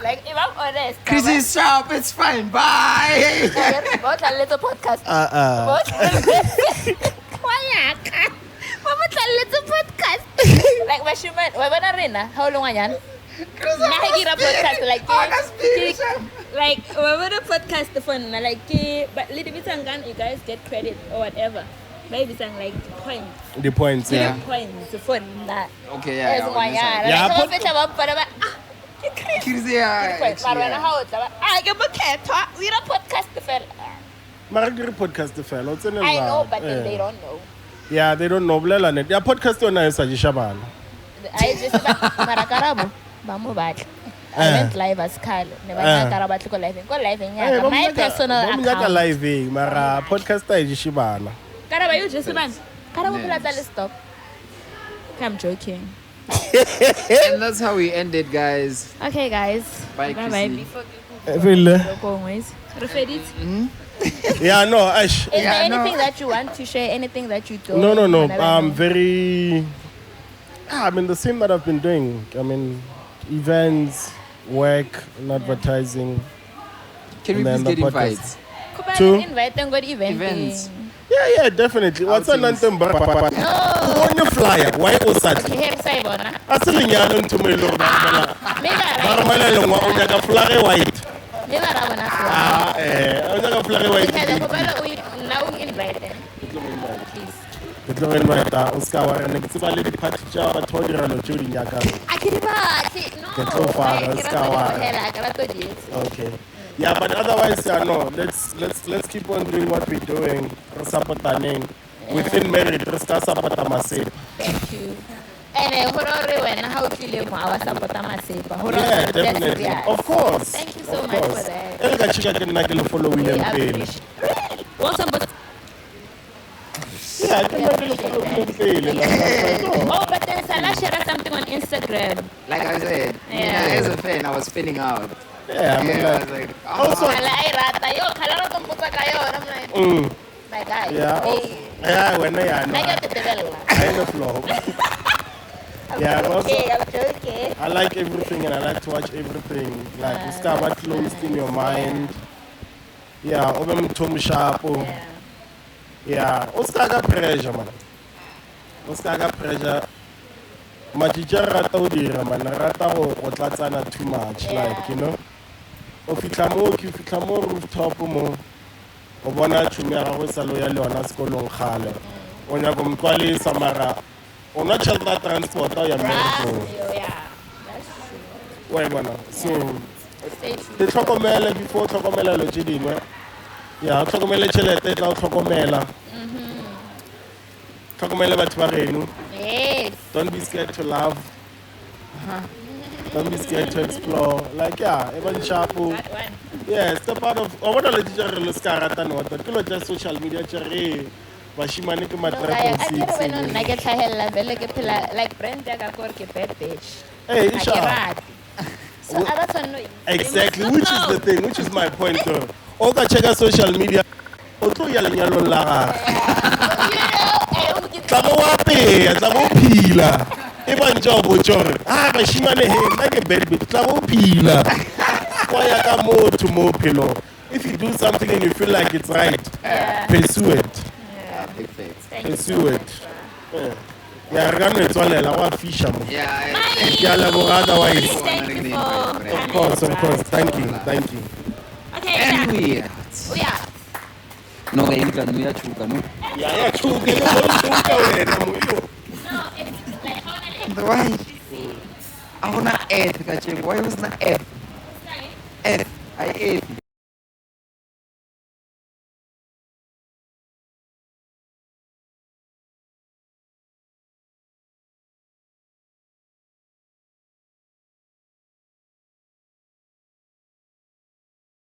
Like if I'm honest, Chrissy, stop. It's fine. Bye. ba o tlhadi podcast. Podcast. Like Bashiman, wa bona rena how long anyana? Na ha gira podcast like wa bona podcast for nna like but little bit you guys get credit or whatever. Maybe some like point. The points, yeah. Points for nna. Okay, As yeah. ngwanyana. Yeah, Like but- ba fetla ba para ba Chrissy, yeah. Mara wena ha o tla ba ke Mokgethwa we ra podcast fela. Mara ke re podcast fela o tsene I know jwang? but then Eh. they don't know. Yeah, they don't know. Bolela net. Ya podcast yona e sa jisha bana. I just mara karabo ba mo batla. I went live as Carl. Ne ba nyaka ba tlo live. Ko live Eh, nyaka my personal ba mo nyaka account. live mara podcast a jishi bana. Karaba you just man. Karabo pula tla stop. I'm joking. And that's how we ended, guys. Okay guys. Bye, Bye Chrissy. before Vele. go ways. Refer it. Yeah, no, Ash. Is there Yeah, no. anything that you want to share? Anything that you don't? No. wanna know? Very. I mean, the same that I've been doing. I mean, events, work, and advertising. Can we And please then get the podcast. invites? Kuba Two. invite them good event. Events. Yeah, definitely. What's an Outings. anthem? On your flyer, why Osat? Here say bona. Asilinyano ntumelo bana. Me ba Baramela lengwa o nyaka flare white. me ba ra bona. O nyaka flare white. Because kuba we now invite them. Please. Ke tlo re invite o ska wa rena ke tseba le di party tsa batho ba diralo tšeo di nyakang. Akiriba. No. Ke tlo fara, ska wa. Okay. Yeah, but otherwise, yeah, no. Let's keep on doing what we're doing. Re supportaneng. Within marriage, re ska support masep. Thank you. And horore wena how tlile mo awa support masepa. Yeah, definitely. Of course. Thank you so Of much for course. that. E re ka chika ke nna ke le follow We William Pale. appreciate. Want some but Yeah, ke nna ke le follow William Pale. oh, but then Salah share something on Instagram. Like I said, Yeah. as a fan, I was spinning out. Yeah, I mean, Yeah, I like, was like, also, Kala ay rata yo, kala ra tumpusa kayo. I'm like, my guy. yeah, Hey, yeah, when I I got the develop. kind of flow. Yeah, but also, Okay, I'm joking. I like everything and I like to watch everything. Like, you start what closed in your mind. Yeah, over Tom Sharp. Yeah, Oscar pressure, man. Oscar pressure. Majija rata o dira man, rata go tlatsana too much, like, you know. O fitla mo rooftop mo. O bona tšhomi ya gago e sa lo ya le yona sekolong kgale. O nyaka motwalisa mara o na tšhelete ya transport o ya mmerekong. Yeah, that's true. Wa e bona. So Stay true. le tlhokomele before o tlhokomela lo tše dingwe. Ya o tlhokomele tšhelete e tla o tlhokomela. Tlhokomele batho ba reno. Yes. Don't be scared to love. Don't be scared to explore. Like, yeah, even sharpo. That one. Yeah, step out of. I want to let you know ska rata no what. Kilo just social media chere. Bashimane ke No, matra I ko get when six. I get hella belle ke phela like brand ya ka kore ke bad bitch. Hey, I Isha. get so I don't know. Exactly, which is the thing, which is my point though. O ka check social media. O tlo ya lenyalo la gago. Tla mo wa peya, tla mo phila. E ba ntse o botjore. Bashimane he, nna ke bad bitch. Tla mo phila. Kwa ya ka motho mo phelo. If you do something and you feel like it's right, pursue it. big facts. Pursue it. Yeah, re ka no e tswalela wa fisha mo. Yeah, Ke a leboga otherwise. Thank you for Of course. Thank you. Okay, and yeah. we Oh, yeah. no ga ika no ya chuka no Ya chuke le go chuka wena mo. No, it's like how many why I wanna add ka che why was na add I add